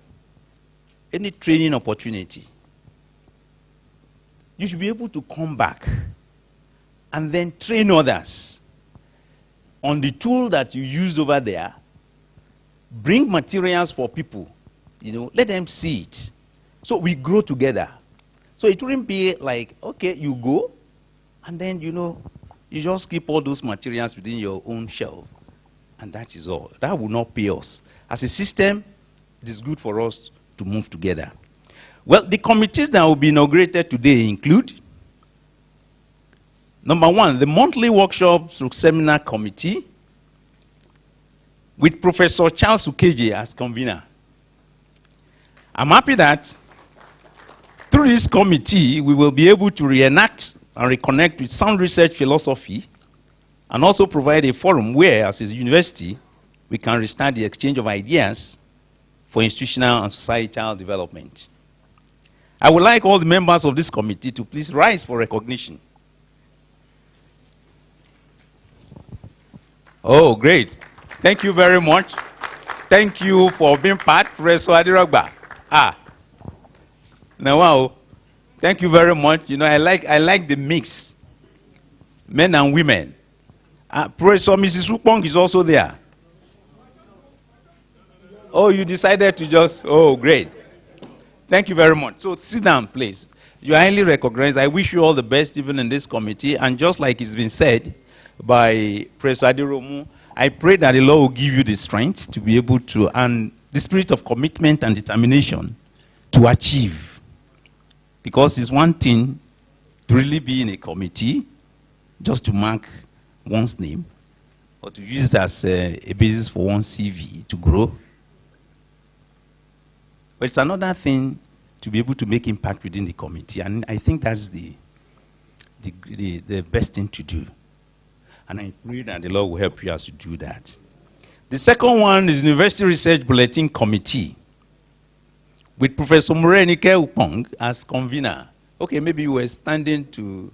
any training opportunity, you should be able to come back and then train others on the tool that you use over there. Bring materials for people, let them see it. So we grow together. So it wouldn't be like, okay, you go, and then, you know, you just keep all those materials within your own shelf, and that is all. That will not pay us. As a system, it is good for us to move together. Well, the committees that will be inaugurated today include, number one, the monthly workshop seminar committee with Professor Charles Ukeje as convener. I'm happy that through this committee, we will be able to reenact and reconnect with sound research philosophy and also provide a forum where, as a university, we can restart the exchange of ideas for institutional and societal development. I would like all the members of this committee to please rise for recognition. Oh, great. Thank you very much. Thank you for being part, Professor Adirogba. Now, wow. Thank you very much. You know, I like the mix, men and women. Professor Mrs. Upong is also there. Oh, you decided to just, oh, great. Thank you very much. So sit down, please. You are highly recognized. I wish you all the best, even in this committee. And just like it's been said by Professor Adiromu, I pray that the Lord will give you the strength to be able to, and the spirit of commitment and determination to achieve. Because it's one thing to really be in a committee, just to mark one's name, or to use it as a basis for one's CV to grow. But it's another thing to be able to make impact within the committee, and I think that's the best thing to do. And I pray that the Lord will help you as you do that. The second one is University Research Bulletin Committee with Professor Morenike Upong as convener. Okay, maybe you were standing to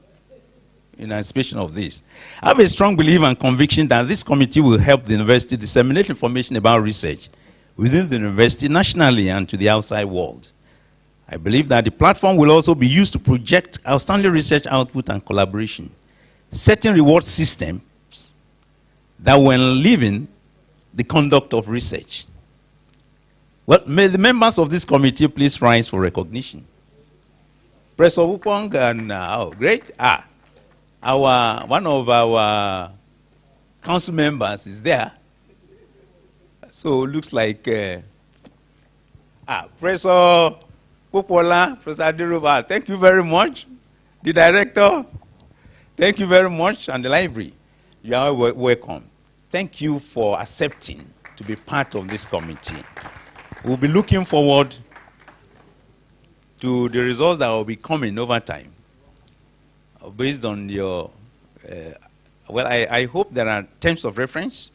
in anticipation of this. I have a strong belief and conviction that this committee will help the university disseminate information about research within the university, nationally, and to the outside world. I believe that the platform will also be used to project outstanding research output and collaboration, setting reward systems that will enliven the conduct of research. Well, may the members of this committee please rise for recognition. Professor Upong and, oh, great. One of our council members is there. So it looks like Professor Popola, Professor Adiruba, thank you very much. The director, thank you very much. And the library, you are welcome. Thank you for accepting to be part of this committee. We'll be looking forward to the results that will be coming over time based on your, well, I hope there are terms of reference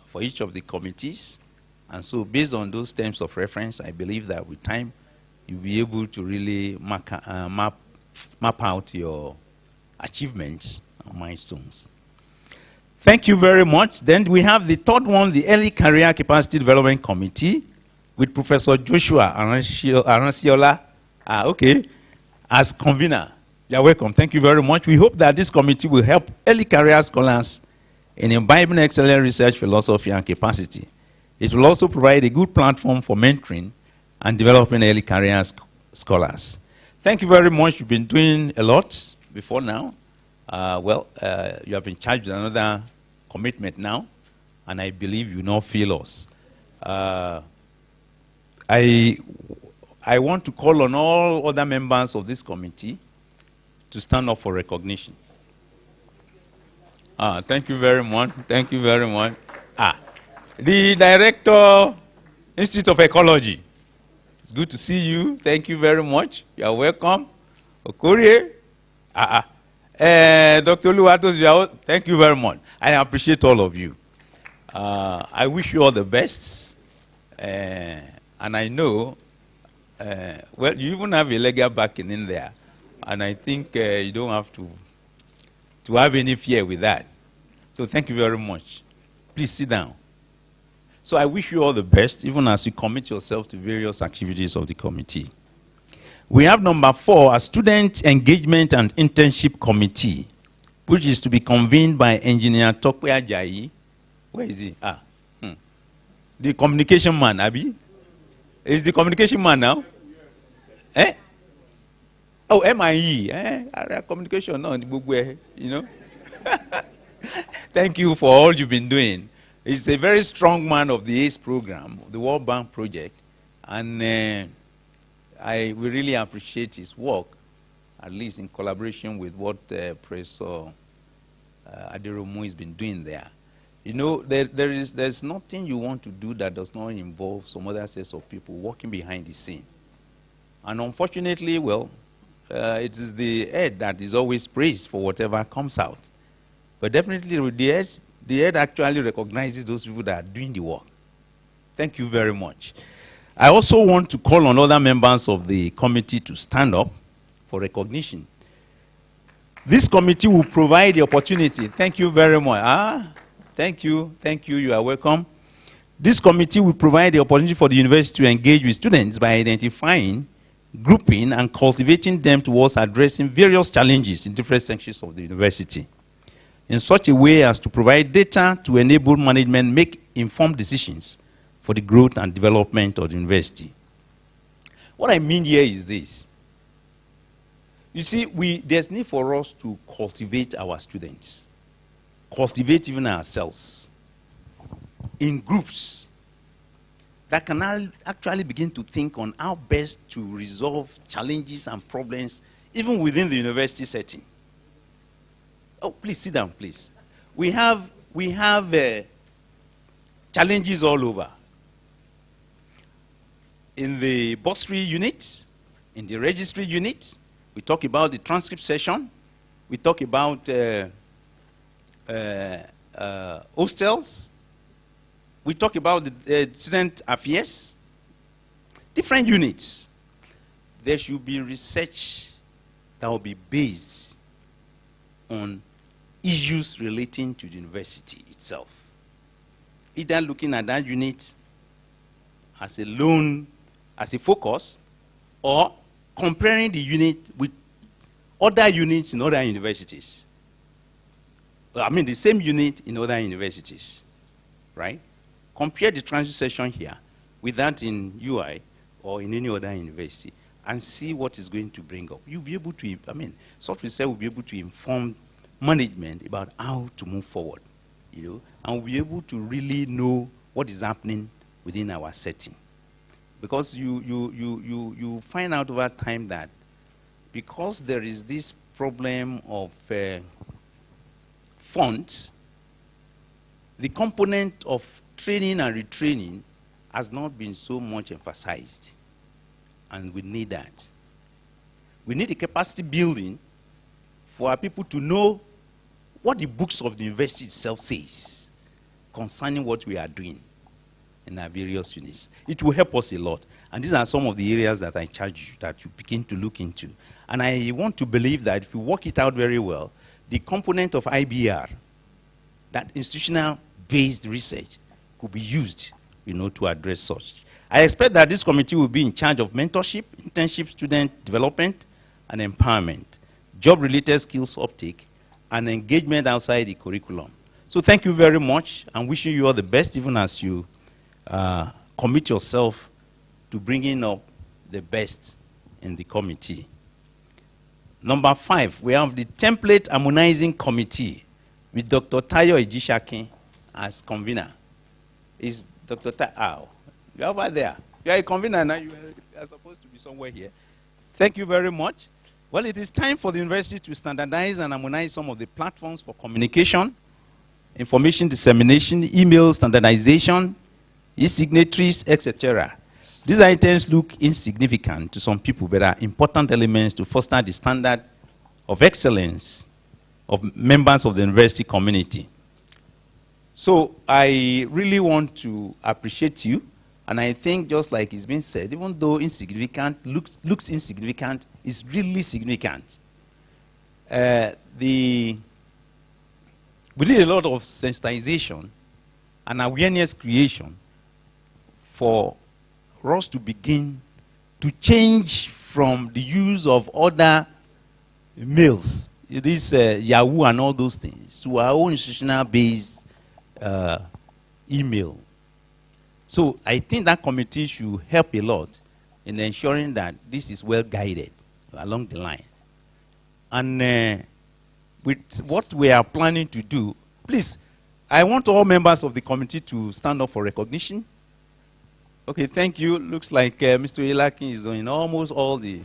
for each of the committees. And so based on those terms of reference, I believe that with time, you'll be able to really map out your achievements and milestones. Thank you very much. Then we have the third one, the Early Career Capacity Development Committee with Professor Joshua Aranciola, as convener. You're welcome. Thank you very much. We hope that this committee will help early career scholars in imbibing excellent research, philosophy, and capacity. It will also provide a good platform for mentoring and developing early career scholars. Thank you very much. You've been doing a lot before now. You have been charged with another commitment now, and I believe you now feel us. I want to call on all other members of this committee to stand up for recognition. Thank you very much. Thank you very much. The Director, Institute of Ecology. It's good to see you. Thank you very much. You are welcome. Okorie. Dr. Luatos, thank you very much. I appreciate all of you. I wish you all the best. And I know, well, you even have a legal backing in there. And I think you don't have to have any fear with that. So thank you very much. Please sit down. So I wish you all the best, even as you commit yourself to various activities of the committee. We have number 4, a Student Engagement and Internship Committee, which is to be convened by Engineer Tokwe Ajayi. Where is he? The communication man, Abi? Is the communication man now? Oh, MIE, communication, no, you know. Thank you for all you've been doing. He's a very strong man of the ACE program, the World Bank project, and we really appreciate his work, at least in collaboration with what Professor Aderomu has been doing there. You know, there's nothing you want to do that does not involve some other sets of people working behind the scene. And unfortunately, well, it is the head that is always praised for whatever comes out. But definitely the head actually recognizes those people that are doing the work. Thank you very much. I also want to call on other members of the committee to stand up for recognition. This committee will provide the opportunity. Thank you very much. Thank you, you are welcome. This committee will provide the opportunity for the university to engage with students by identifying, grouping, and cultivating them towards addressing various challenges in different sections of the university, in such a way as to provide data to enable management make informed decisions for the growth and development of the university. What I mean here is this. You see, there's need for us to cultivate our students, cultivate even ourselves in groups that can actually begin to think on how best to resolve challenges and problems even within the university setting. Oh, please sit down, please. We have challenges all over. In the bursary unit, in the registry unit, we talk about the transcript session. We talk about hostels. We talk about the student affairs. Different units. There should be research that will be based on issues relating to the university itself. Either looking at that unit as a focus, or comparing the unit with other units in other universities. I mean, the same unit in other universities, right? Compare the transit session here with that in UI or in any other university and see what is going to bring up. You'll be able to, such research will be able to inform management about how to move forward, you know, and we'll be able to really know what is happening within our setting. Because you find out over time that because there is this problem of funds, the component of training and retraining has not been so much emphasized. And we need that. We need a capacity building for our people to know what the books of the university itself says concerning what we are doing in our various units. It will help us a lot. And these are some of the areas that I charge you that you begin to look into. And I want to believe that if you work it out very well, the component of IBR, that institutional-based research, could be used, you know, to address such. I expect that this committee will be in charge of mentorship, internship, student development, and empowerment, job-related skills uptake, and engagement outside the curriculum. So thank you very much. I'm wishing you all the best, even as you commit yourself to bringing up the best in the committee. Number 5, we have the Template Harmonizing Committee with Dr. Tayo Ejishakin as convener. Is Dr. Tayo, you're over there. You are a convener now, you are supposed to be somewhere here. Thank you very much. Well, it is time for the university to standardize and harmonize some of the platforms for communication, information dissemination, email standardization, e-signatories, etc. These items look insignificant to some people, but are important elements to foster the standard of excellence of members of the university community. So I really want to appreciate you, and I think just like it's been said, even though insignificant, looks insignificant, it's really significant. We need a lot of sensitization and awareness creation for us to begin to change from the use of other mails, this Yahoo and all those things, to our own institutional-based email. So I think that committee should help a lot in ensuring that this is well guided along the line. And with what we are planning to do, please, I want all members of the committee to stand up for recognition. Okay, thank you. Looks like Mr. Ilakin is in almost all the...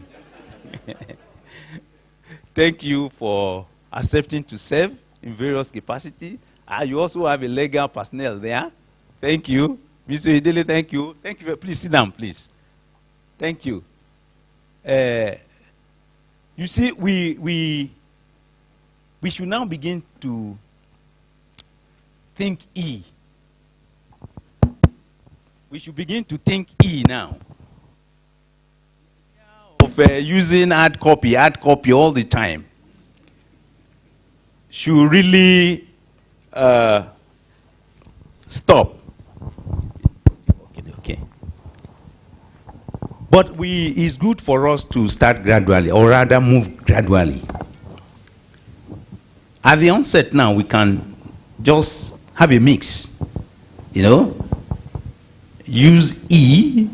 Thank you for accepting to serve in various capacities. You also have a legal personnel there. Thank you. Mr. Idele, thank you. Thank you. Please sit down, please. Thank you. You see, we should now begin to think E. We should begin to think E now. Of using hard copy all the time should really stop. Okay. But it's good for us to start gradually, or rather move gradually. At the onset now, we can just have a mix, you know, use E,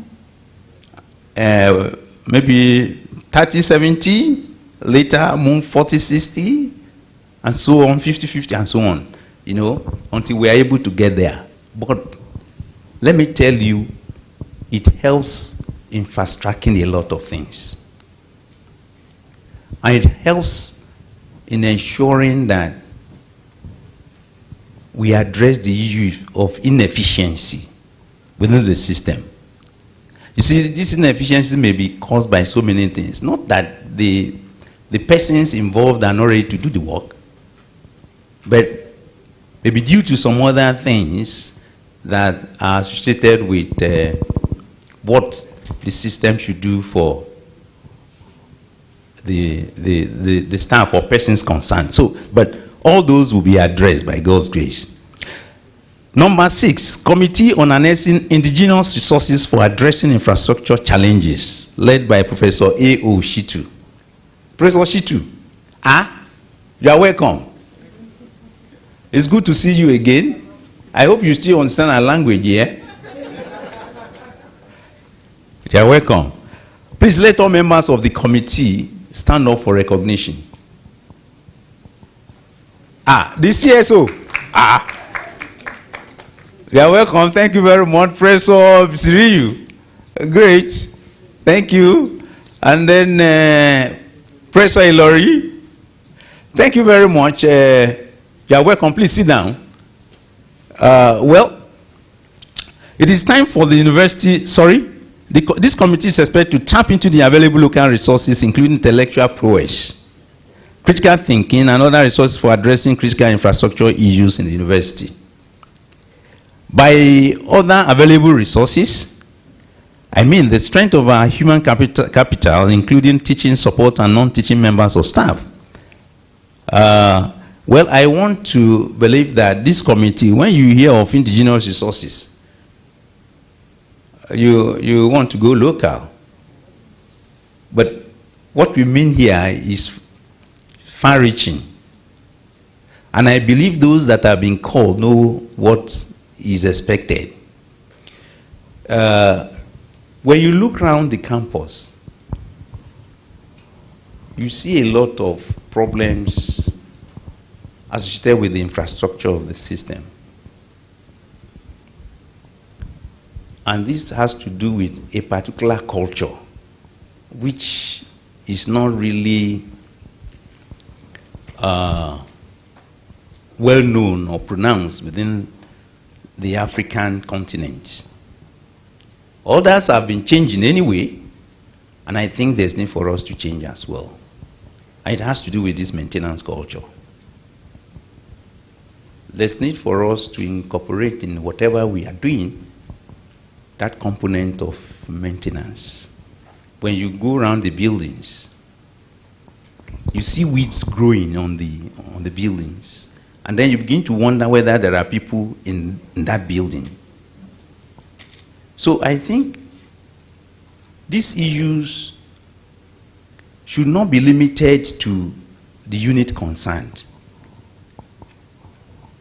maybe 30-70, later move 40-60, and so on, 50-50, and so on, you know, until we are able to get there. But let me tell you, it helps in fast-tracking a lot of things. And it helps in ensuring that we address the issue of inefficiency within the system. You see, this inefficiency may be caused by so many things. Not that the persons involved are not ready to do the work, but maybe due to some other things that are associated with what the system should do for the staff or persons concerned. So, but all those will be addressed by God's grace. Number 6, Committee on Harnessing Indigenous Resources for Addressing Infrastructure Challenges, led by Professor A.O. Shitu. Professor Shitu, you are welcome. It's good to see you again. I hope you still understand our language here. You are welcome. Please let all members of the committee stand up for recognition. The CSO. You are welcome. Thank you very much, Professor Siriyu. Great. Thank you. And then Professor Ilori. Thank you very much. You are welcome. Please sit down. Well, it is time for the university, this committee is expected to tap into the available local resources, including intellectual prowess, critical thinking, and other resources for addressing critical infrastructure issues in the university. By other available resources, I mean the strength of our human capital, including teaching support and non-teaching members of staff. Well, I want to believe that this committee, when you hear of indigenous resources, you want to go local. But what we mean here is far-reaching. And I believe those that have been called know what is expected. When you look around the campus, you see a lot of problems associated with the infrastructure of the system. And this has to do with a particular culture, which is not really well known or pronounced within the African continent. Others have been changing anyway, and I think there's need for us to change as well. And it has to do with this maintenance culture. There's need for us to incorporate in whatever we are doing that component of maintenance. When you go around the buildings, you see weeds growing on the buildings. And then you begin to wonder whether there are people in that building. So I think these issues should not be limited to the unit concerned.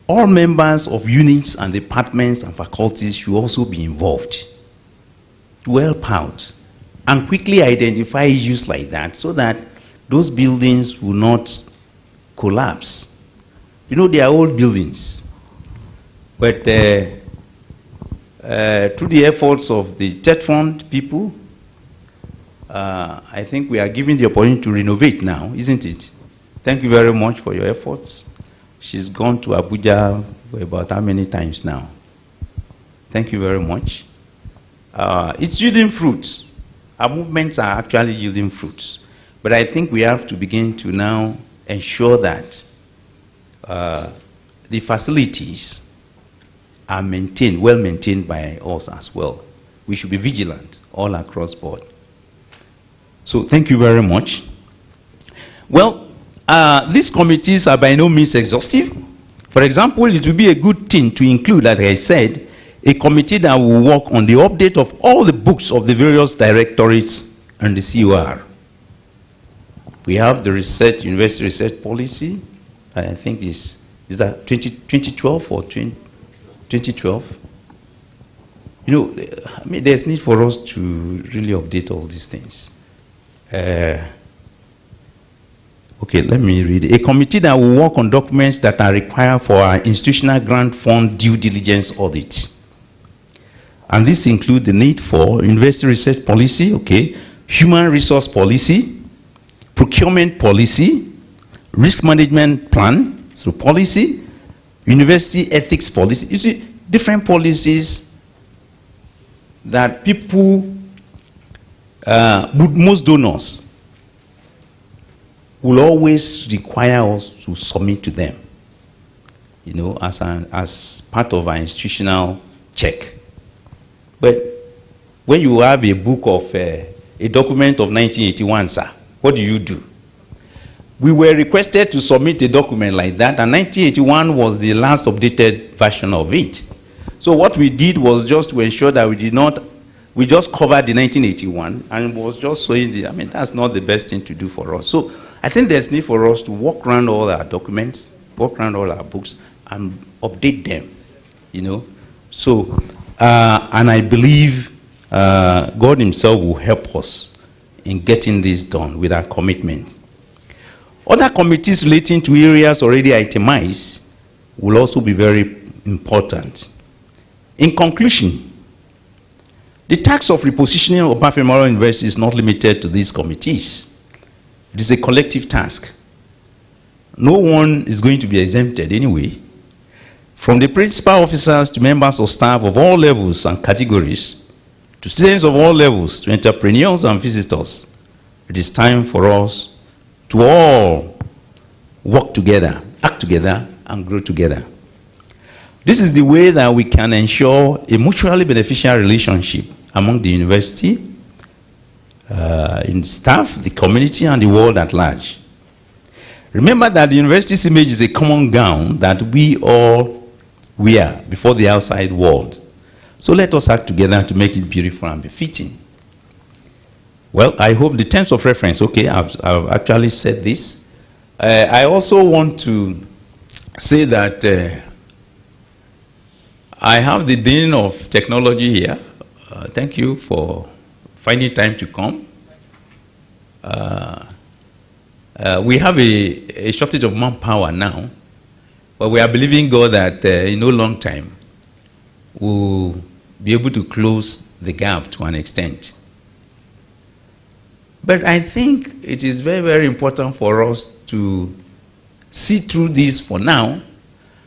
All members of units and departments and faculties should also be involved to help out and quickly identify issues like that so that those buildings will not collapse. You know, they are old buildings, but through the efforts of the TED Fund people, I think we are given the opportunity to renovate now, isn't it? Thank you very much for your efforts. She's gone to Abuja about how many times now? Thank you very much. It's yielding fruits. Our movements are actually yielding fruits. But I think we have to begin to now ensure that the facilities are maintained, well maintained by us as well. We should be vigilant all across board. So thank you very much. Well, these committees are by no means exhaustive. For example, it would be a good thing to include, like I said, a committee that will work on the update of all the books of the various directorates and the COR. We have the research, university research policy, I think is that 2012 or 2012? You know, I mean, there's need for us to really update all these things. Okay, let me read. A committee that will work on documents that are required for our institutional grant fund due diligence audit. And this includes the need for university research policy, okay, human resource policy, procurement policy, risk management plan, so policy, university ethics policy. You see, different policies that people, most donors, will always require us to submit to them, you know, as part of our institutional check. But when you have a book of, a document of 1981, sir, what do? We were requested to submit a document like that, and 1981 was the last updated version of it. So what we did was just to ensure that we just covered the 1981, and was just showing I mean, that's not the best thing to do for us. So I think there's need for us to walk around all our documents, walk around all our books, and update them, you know. So, and I believe God himself will help us in getting this done with our commitment. Other committees relating to areas already itemized will also be very important. In conclusion, the task of repositioning OBAFEMI University is not limited to these committees. It is a collective task. No one is going to be exempted anyway. From the principal officers to members of staff of all levels and categories, to students of all levels, to entrepreneurs and visitors, it is time for us to all work together, act together, and grow together. This is the way that we can ensure a mutually beneficial relationship among the university, in staff, the community, and the world at large. Remember that the university's image is a common gown that we all wear before the outside world. So let us act together to make it beautiful and befitting. Well, I hope the terms of reference, okay, I've actually said this. I also want to say that I have the Dean of Technology here. Thank you for finding time to come. We have a shortage of manpower now, but we are believing God that in no long time we'll be able to close the gap to an extent. But I think it is very, very important for us to see through this for now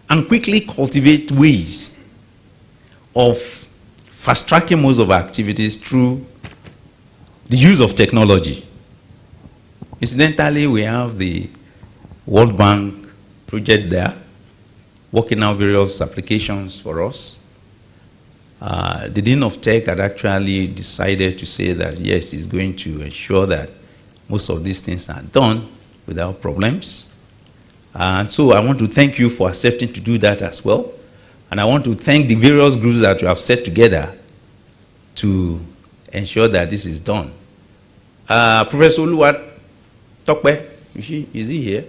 and quickly cultivate ways of fast-tracking most of our activities through the use of technology. Incidentally, we have the World Bank project there, working out various applications for us. The Dean of Tech had actually decided to say that, yes, he's going to ensure that most of these things are done without problems. And so I want to thank you for accepting to do that as well. And I want to thank the various groups that you have set together to ensure that this is done. Professor Oluwat Tokpe, is he here?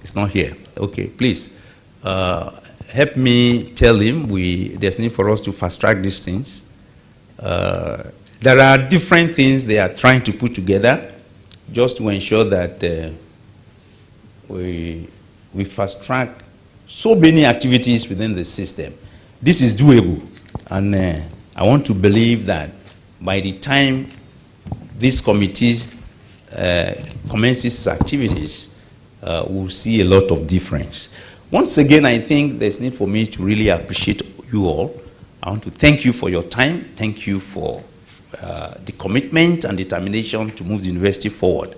He's not here. Okay, please. Help me tell him there's need for us to fast track these things. There are different things they are trying to put together just to ensure that we fast track so many activities within the system. This is doable, and I want to believe that by the time this committee commences its activities, we'll see a lot of difference. Once again, I think there's need for me to really appreciate you all. I want to thank you for your time. Thank you for the commitment and determination to move the university forward.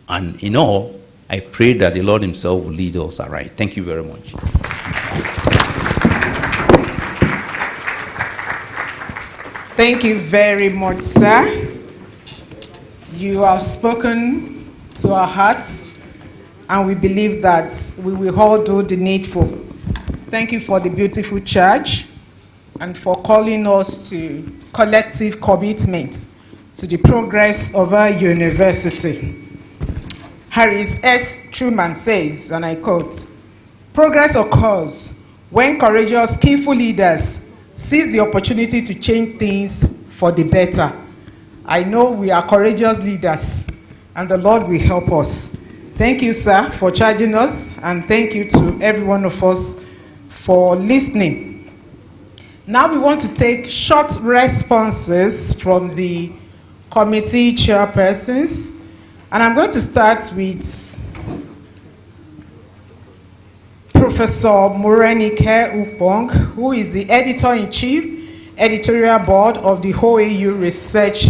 And in all, I pray that the Lord himself will lead us aright. Thank you very much. Thank you very much, sir. You have spoken to our hearts, and we believe that we will all do the needful. Thank you for the beautiful charge and for calling us to collective commitment to the progress of our university. Harris S. Truman says, and I quote, "Progress occurs when courageous, skillful leaders seize the opportunity to change things for the better." I know we are courageous leaders, and the Lord will help us. Thank you, sir, for charging us, and thank you to every one of us for listening. Now we want to take short responses from the committee chairpersons, and I'm going to start with Professor Morenike Upong, who is the Editor-in-Chief, Editorial Board of the OAU Research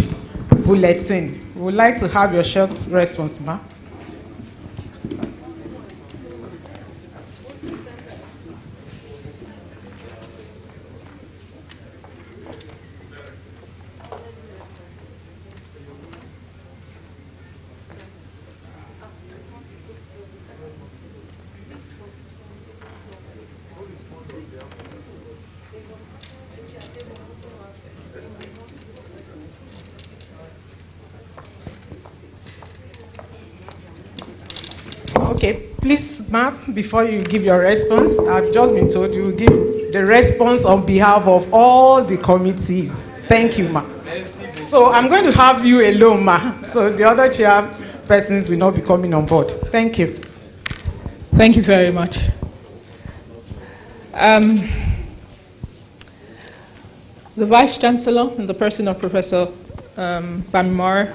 Bulletin. We would like to have your short response, ma'am. Okay, please, ma'am, before you give your response, I've just been told you will give the response on behalf of all the committees. Thank you, ma'am. So I'm going to have you alone, ma'am. So the other chairpersons will not be coming on board. Thank you. Thank you very much. The Vice-Chancellor, in the person of Professor Bamire,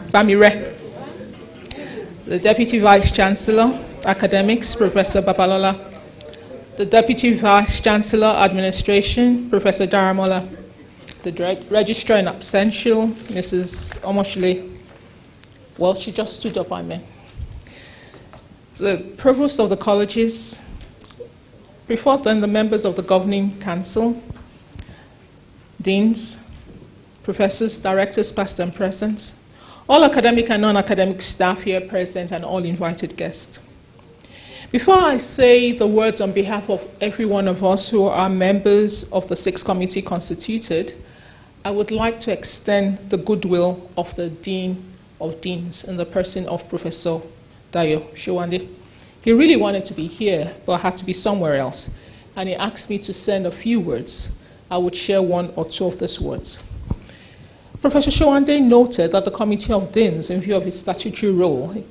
the Deputy Vice-Chancellor, Academics, Professor Babalola, the Deputy Vice-Chancellor, Administration, Professor Daramola, the Registrar in Absential, Mrs. Omoshile. Well, she just stood up, I mean. The Provost of the colleges, before then the members of the Governing Council, Deans, Professors, Directors, past and present, all academic and non-academic staff here present, and all invited guests. Before I say the words on behalf of every one of us who are members of the 6th committee constituted, I would like to extend the goodwill of the Dean of Deans in the person of Professor Dayo Showande. He really wanted to be here, but had to be somewhere else, and he asked me to send a few words. I would share one or two of these words. Professor Showande noted that the Committee of Deans, in view of its statutory role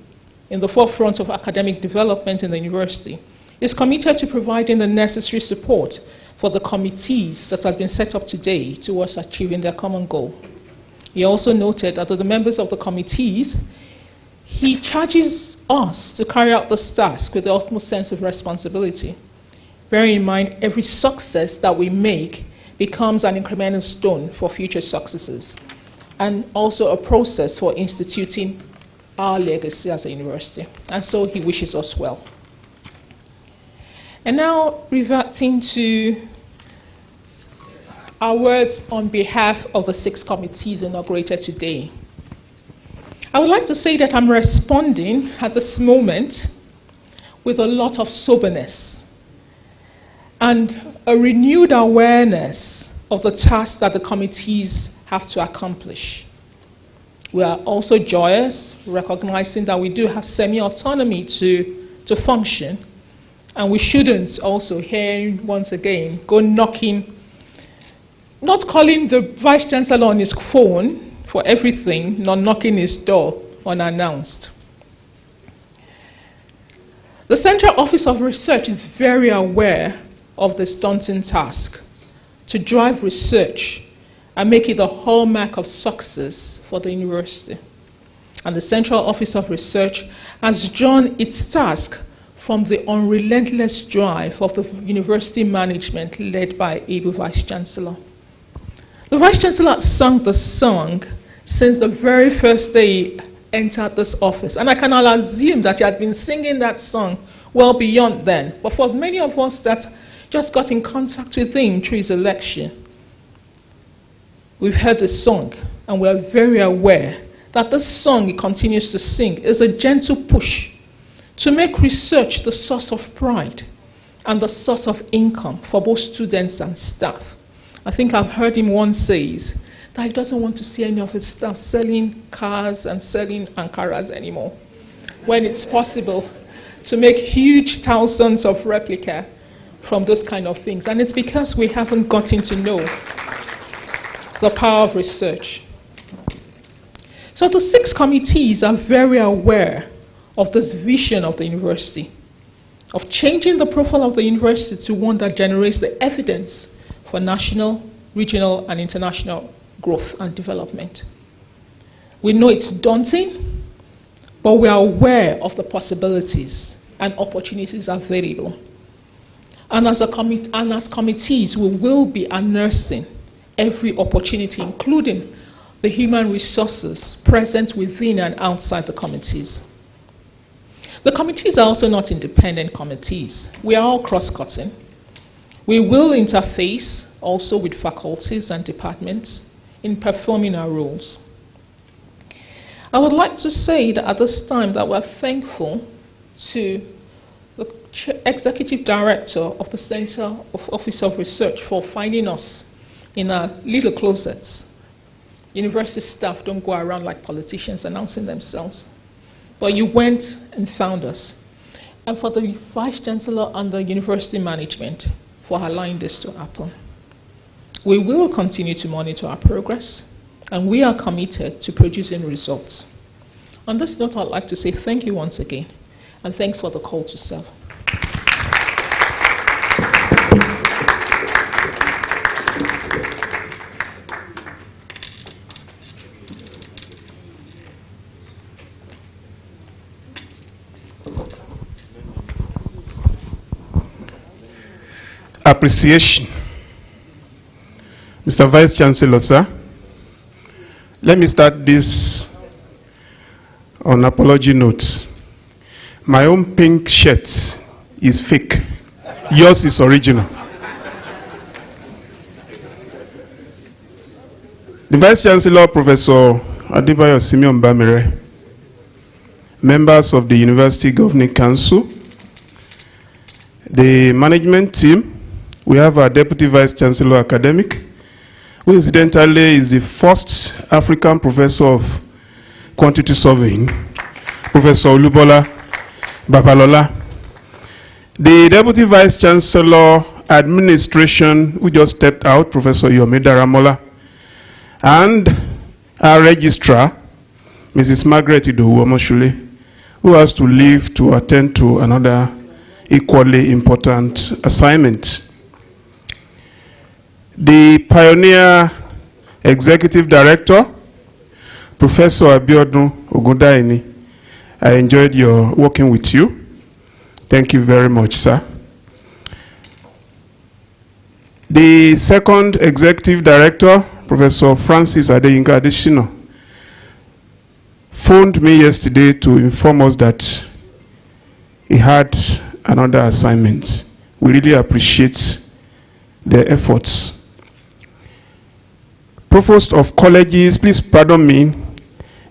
in the forefront of academic development in the university, is committed to providing the necessary support for the committees that have been set up today towards achieving their common goal. He also noted that the members of the committees, he charges us to carry out this task with the utmost sense of responsibility, bearing in mind every success that we make becomes an incremental stone for future successes, and also a process for instituting our legacy as a university. And so he wishes us well. And now, reverting to our words on behalf of the 6 committees inaugurated today, I would like to say that I'm responding at this moment with a lot of soberness and a renewed awareness of the task that the committees have to accomplish. We are also joyous, recognizing that we do have semi-autonomy to function, and we shouldn't also, here once again, go knocking, not calling the Vice-Chancellor on his phone for everything, not knocking his door unannounced. The Central Office of Research is very aware of this daunting task to drive research and make it a hallmark of success for the university. And the Central Office of Research has drawn its task from the unrelentless drive of the university management led by able Vice-Chancellor. The Vice-Chancellor has sung the song since the very first day he entered this office. And I cannot assume that he had been singing that song well beyond then. But for many of us that just got in contact with him through his election, we've heard the song and we're very aware that this song he continues to sing is a gentle push to make research the source of pride and the source of income for both students and staff. I think I've heard him once say that he doesn't want to see any of his staff selling cars and selling Ankaras anymore, when it's possible to make huge thousands of replica from those kind of things. And it's because we haven't gotten to know the power of research. So the 6 committees are very aware of this vision of the university, of changing the profile of the university to one that generates the evidence for national, regional, and international growth and development. We know it's daunting, but we are aware of the possibilities and opportunities available. And as committees, we will be unearthing every opportunity, including the human resources present within and outside the committees. The committees are also not independent committees. We are all cross-cutting. We will interface also with faculties and departments in performing our roles. I would like to say that at this time that we're thankful to the Executive Director of the Center of Office of Research for finding us in our little closets. University staff don't go around like politicians announcing themselves. But you went and found us. And for the Vice-Chancellor and the university management for allowing this to happen. We will continue to monitor our progress, and we are committed to producing results. On this note, I'd like to say thank you once again, and thanks for the call to serve. Appreciation. Mr. Vice-Chancellor, sir, let me start this on apology note. My own pink shirt is fake. Yours is original. The Vice-Chancellor, Professor Adebayo Simeon Bamire, members of the University Governing Council, the management team, we have our Deputy Vice-Chancellor Academic, who incidentally is the first African professor of quantity surveying, Professor Olubola Babalola. The Deputy Vice-Chancellor Administration, who just stepped out, Professor Yomida Ramola, and our Registrar, Mrs. Margaret Idowu-Omoshule, who has to leave to attend to another equally important assignment. The Pioneer Executive Director, Professor Abiodun Ogundaini, I enjoyed your working with you. Thank you very much, sir. The second Executive Director, Professor Francis Adeyinka Adesina, phoned me yesterday to inform us that he had another assignment. We really appreciate their efforts. Provost of colleges, please pardon me,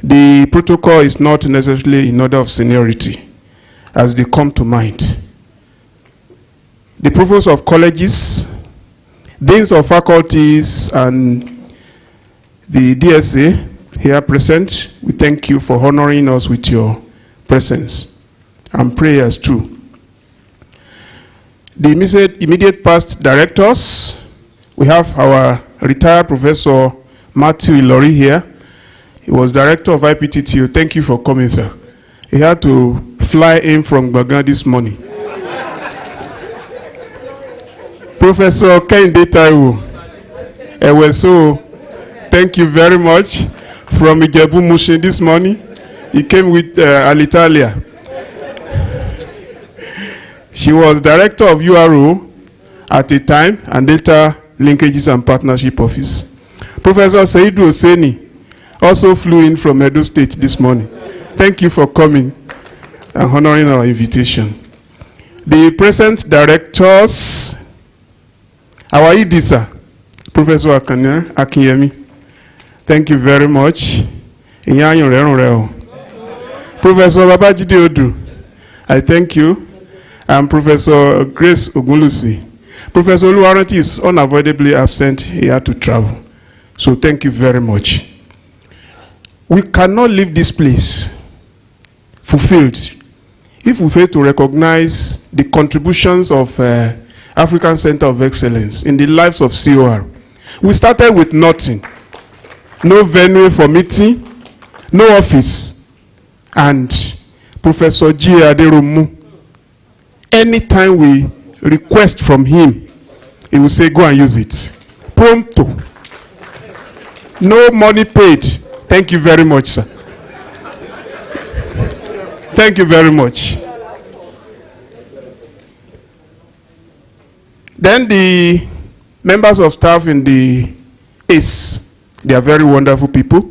the protocol is not necessarily in order of seniority as they come to mind. The provost of colleges, deans of faculties, and the DSA here present, we thank you for honoring us with your presence and prayers too. The immediate past directors, we have our retired Professor Matthew Ilori here, He was director of IPTTO. Thank you for coming, sir. He had to fly in from Bagan this morning. Professor Kehinde Taiwo, Eweso, thank you very much. From Ijebu Mushin this morning. He came with Alitalia. She was director of URO at a time and later Linkages and Partnership Office. Professor Seidu Oseni also flew in from Edo State this morning. Thank you for coming and honoring our invitation. The present directors, our EDISA, Professor Akinyemi, thank you very much. Professor Babajide Odu, I thank you. And Professor Grace Ogunlusi. Professor Oluwaranti is unavoidably absent. He had to travel. So thank you very much. We cannot leave this place fulfilled if we fail to recognize the contributions of African Center of Excellence in the lives of COR. We started with nothing. No venue for meeting, no office. And Professor G. Aderomu, anytime we request from him, he will say, go and use it. Prompto. No money paid. Thank you very much, sir. Thank you very much. Then the members of staff in the ACE, they are very wonderful people.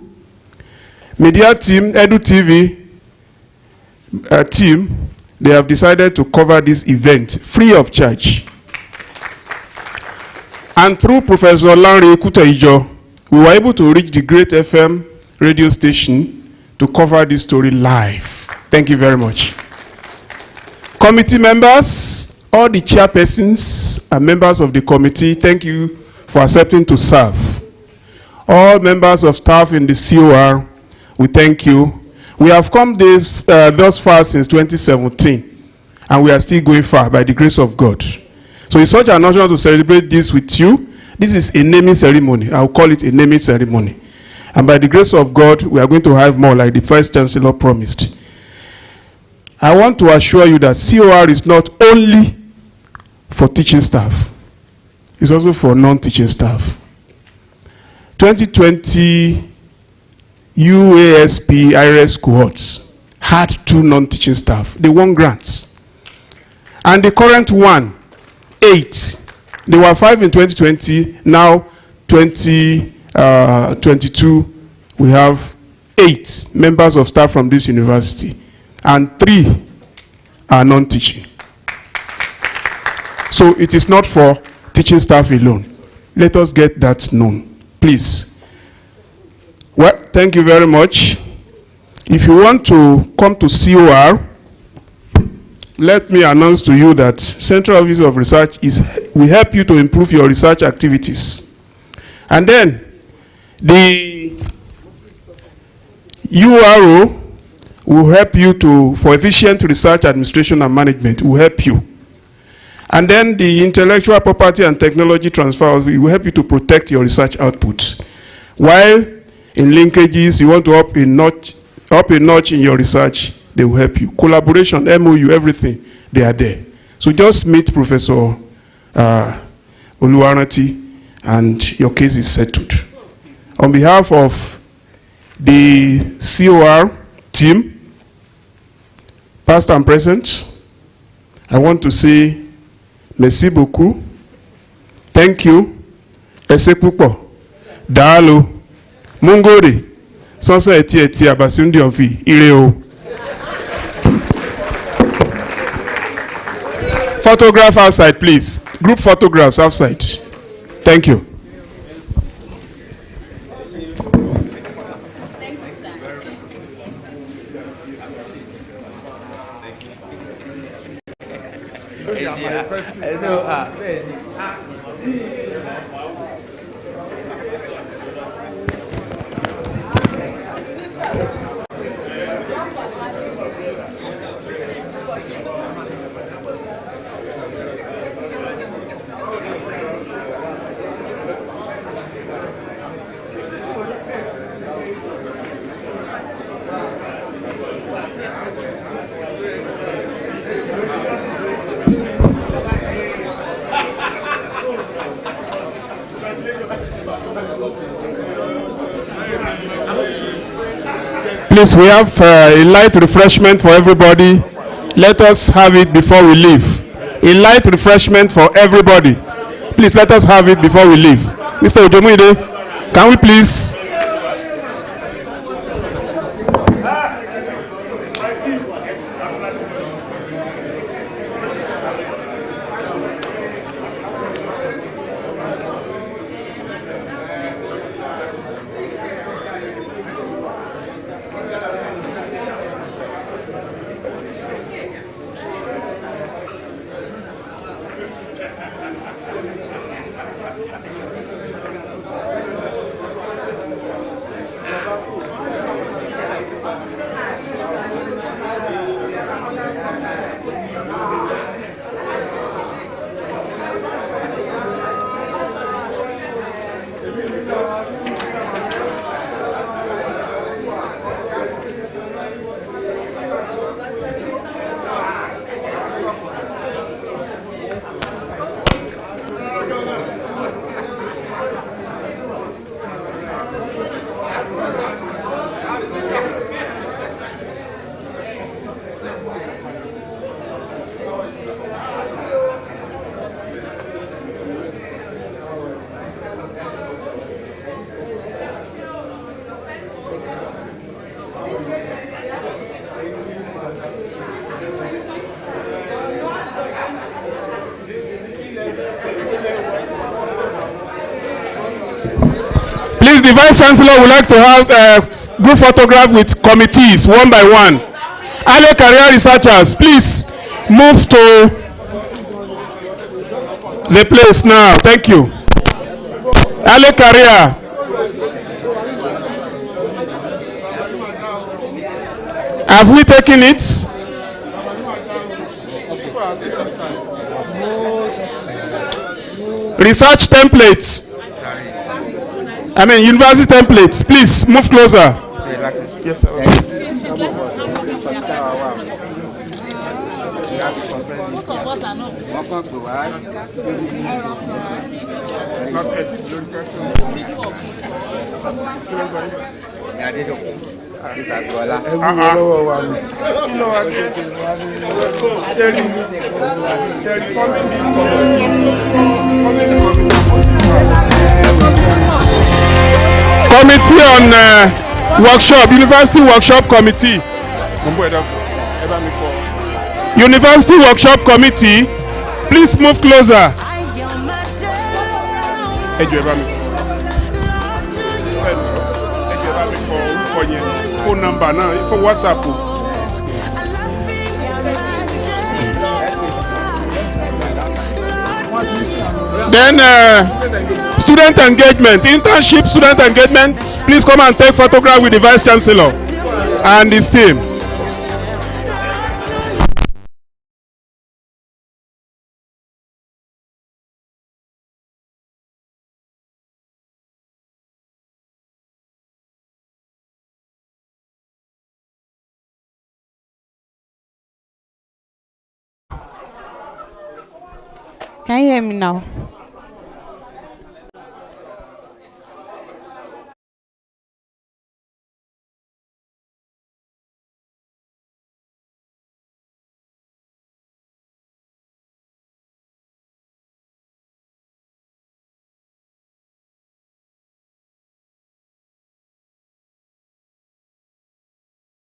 Media team, Edu TV team, they have decided to cover this event free of charge. And through Professor Lanre Kutaijo, we were able to reach the Great FM radio station to cover this story live. Thank you very much. Committee members, all the chairpersons and members of the committee, thank you for accepting to serve. All members of staff in the COR, we thank you. We have come thus far since 2017, and we are still going far by the grace of God. So it's such an honor to celebrate this with you. This is a naming ceremony. I'll call it a naming ceremony. And by the grace of God, we are going to have more like the Vice-Chancellor promised. I want to assure you that COR is not only for teaching staff. It's also for non-teaching staff. 2020 UASP IRS cohorts had 2 non-teaching staff. They won grants. And the current one, 8. There were 5 in 2020. Now, 2022, we have 8 members of staff from this university. And 3 are non-teaching. So it is not for teaching staff alone. Let us get that known, please. Well, thank you very much. If you want to come to COR, let me announce to you that Central Office of Research will help you to improve your research activities. And then the URO will help you for efficient research administration and management, will help you. And then the intellectual property and technology transfer will help you to protect your research output. While in linkages, you want to up a notch in your research, they will help you. Collaboration, MOU, everything, they are there. So just meet Professor Oluwaranti and your case is settled. On behalf of the COR team, past and present, I want to say merci beaucoup, thank you, ese pupo, daalo, mungori, sansa eti abasundi onfi, ireo. Photograph outside, please. Group photographs outside. Thank you. Please, we have a light refreshment for everybody. Let us have it before we leave. A light refreshment for everybody. Please let us have it before we leave. Mr. Ojomuide, can we please? Please, the Vice-Chancellor would like to have a group photograph with committees, one by one. Early career researchers, please move to the place now. Thank you. Early career. Have we taken it? Research templates. I mean, university templates. Please move closer. Yes, sir. Committee on workshop, university workshop committee. University workshop committee, please move closer. Phone number now for WhatsApp. Then student engagement, internship, student engagement. Please come and take photograph with the Vice-Chancellor and his team. Can you hear me now?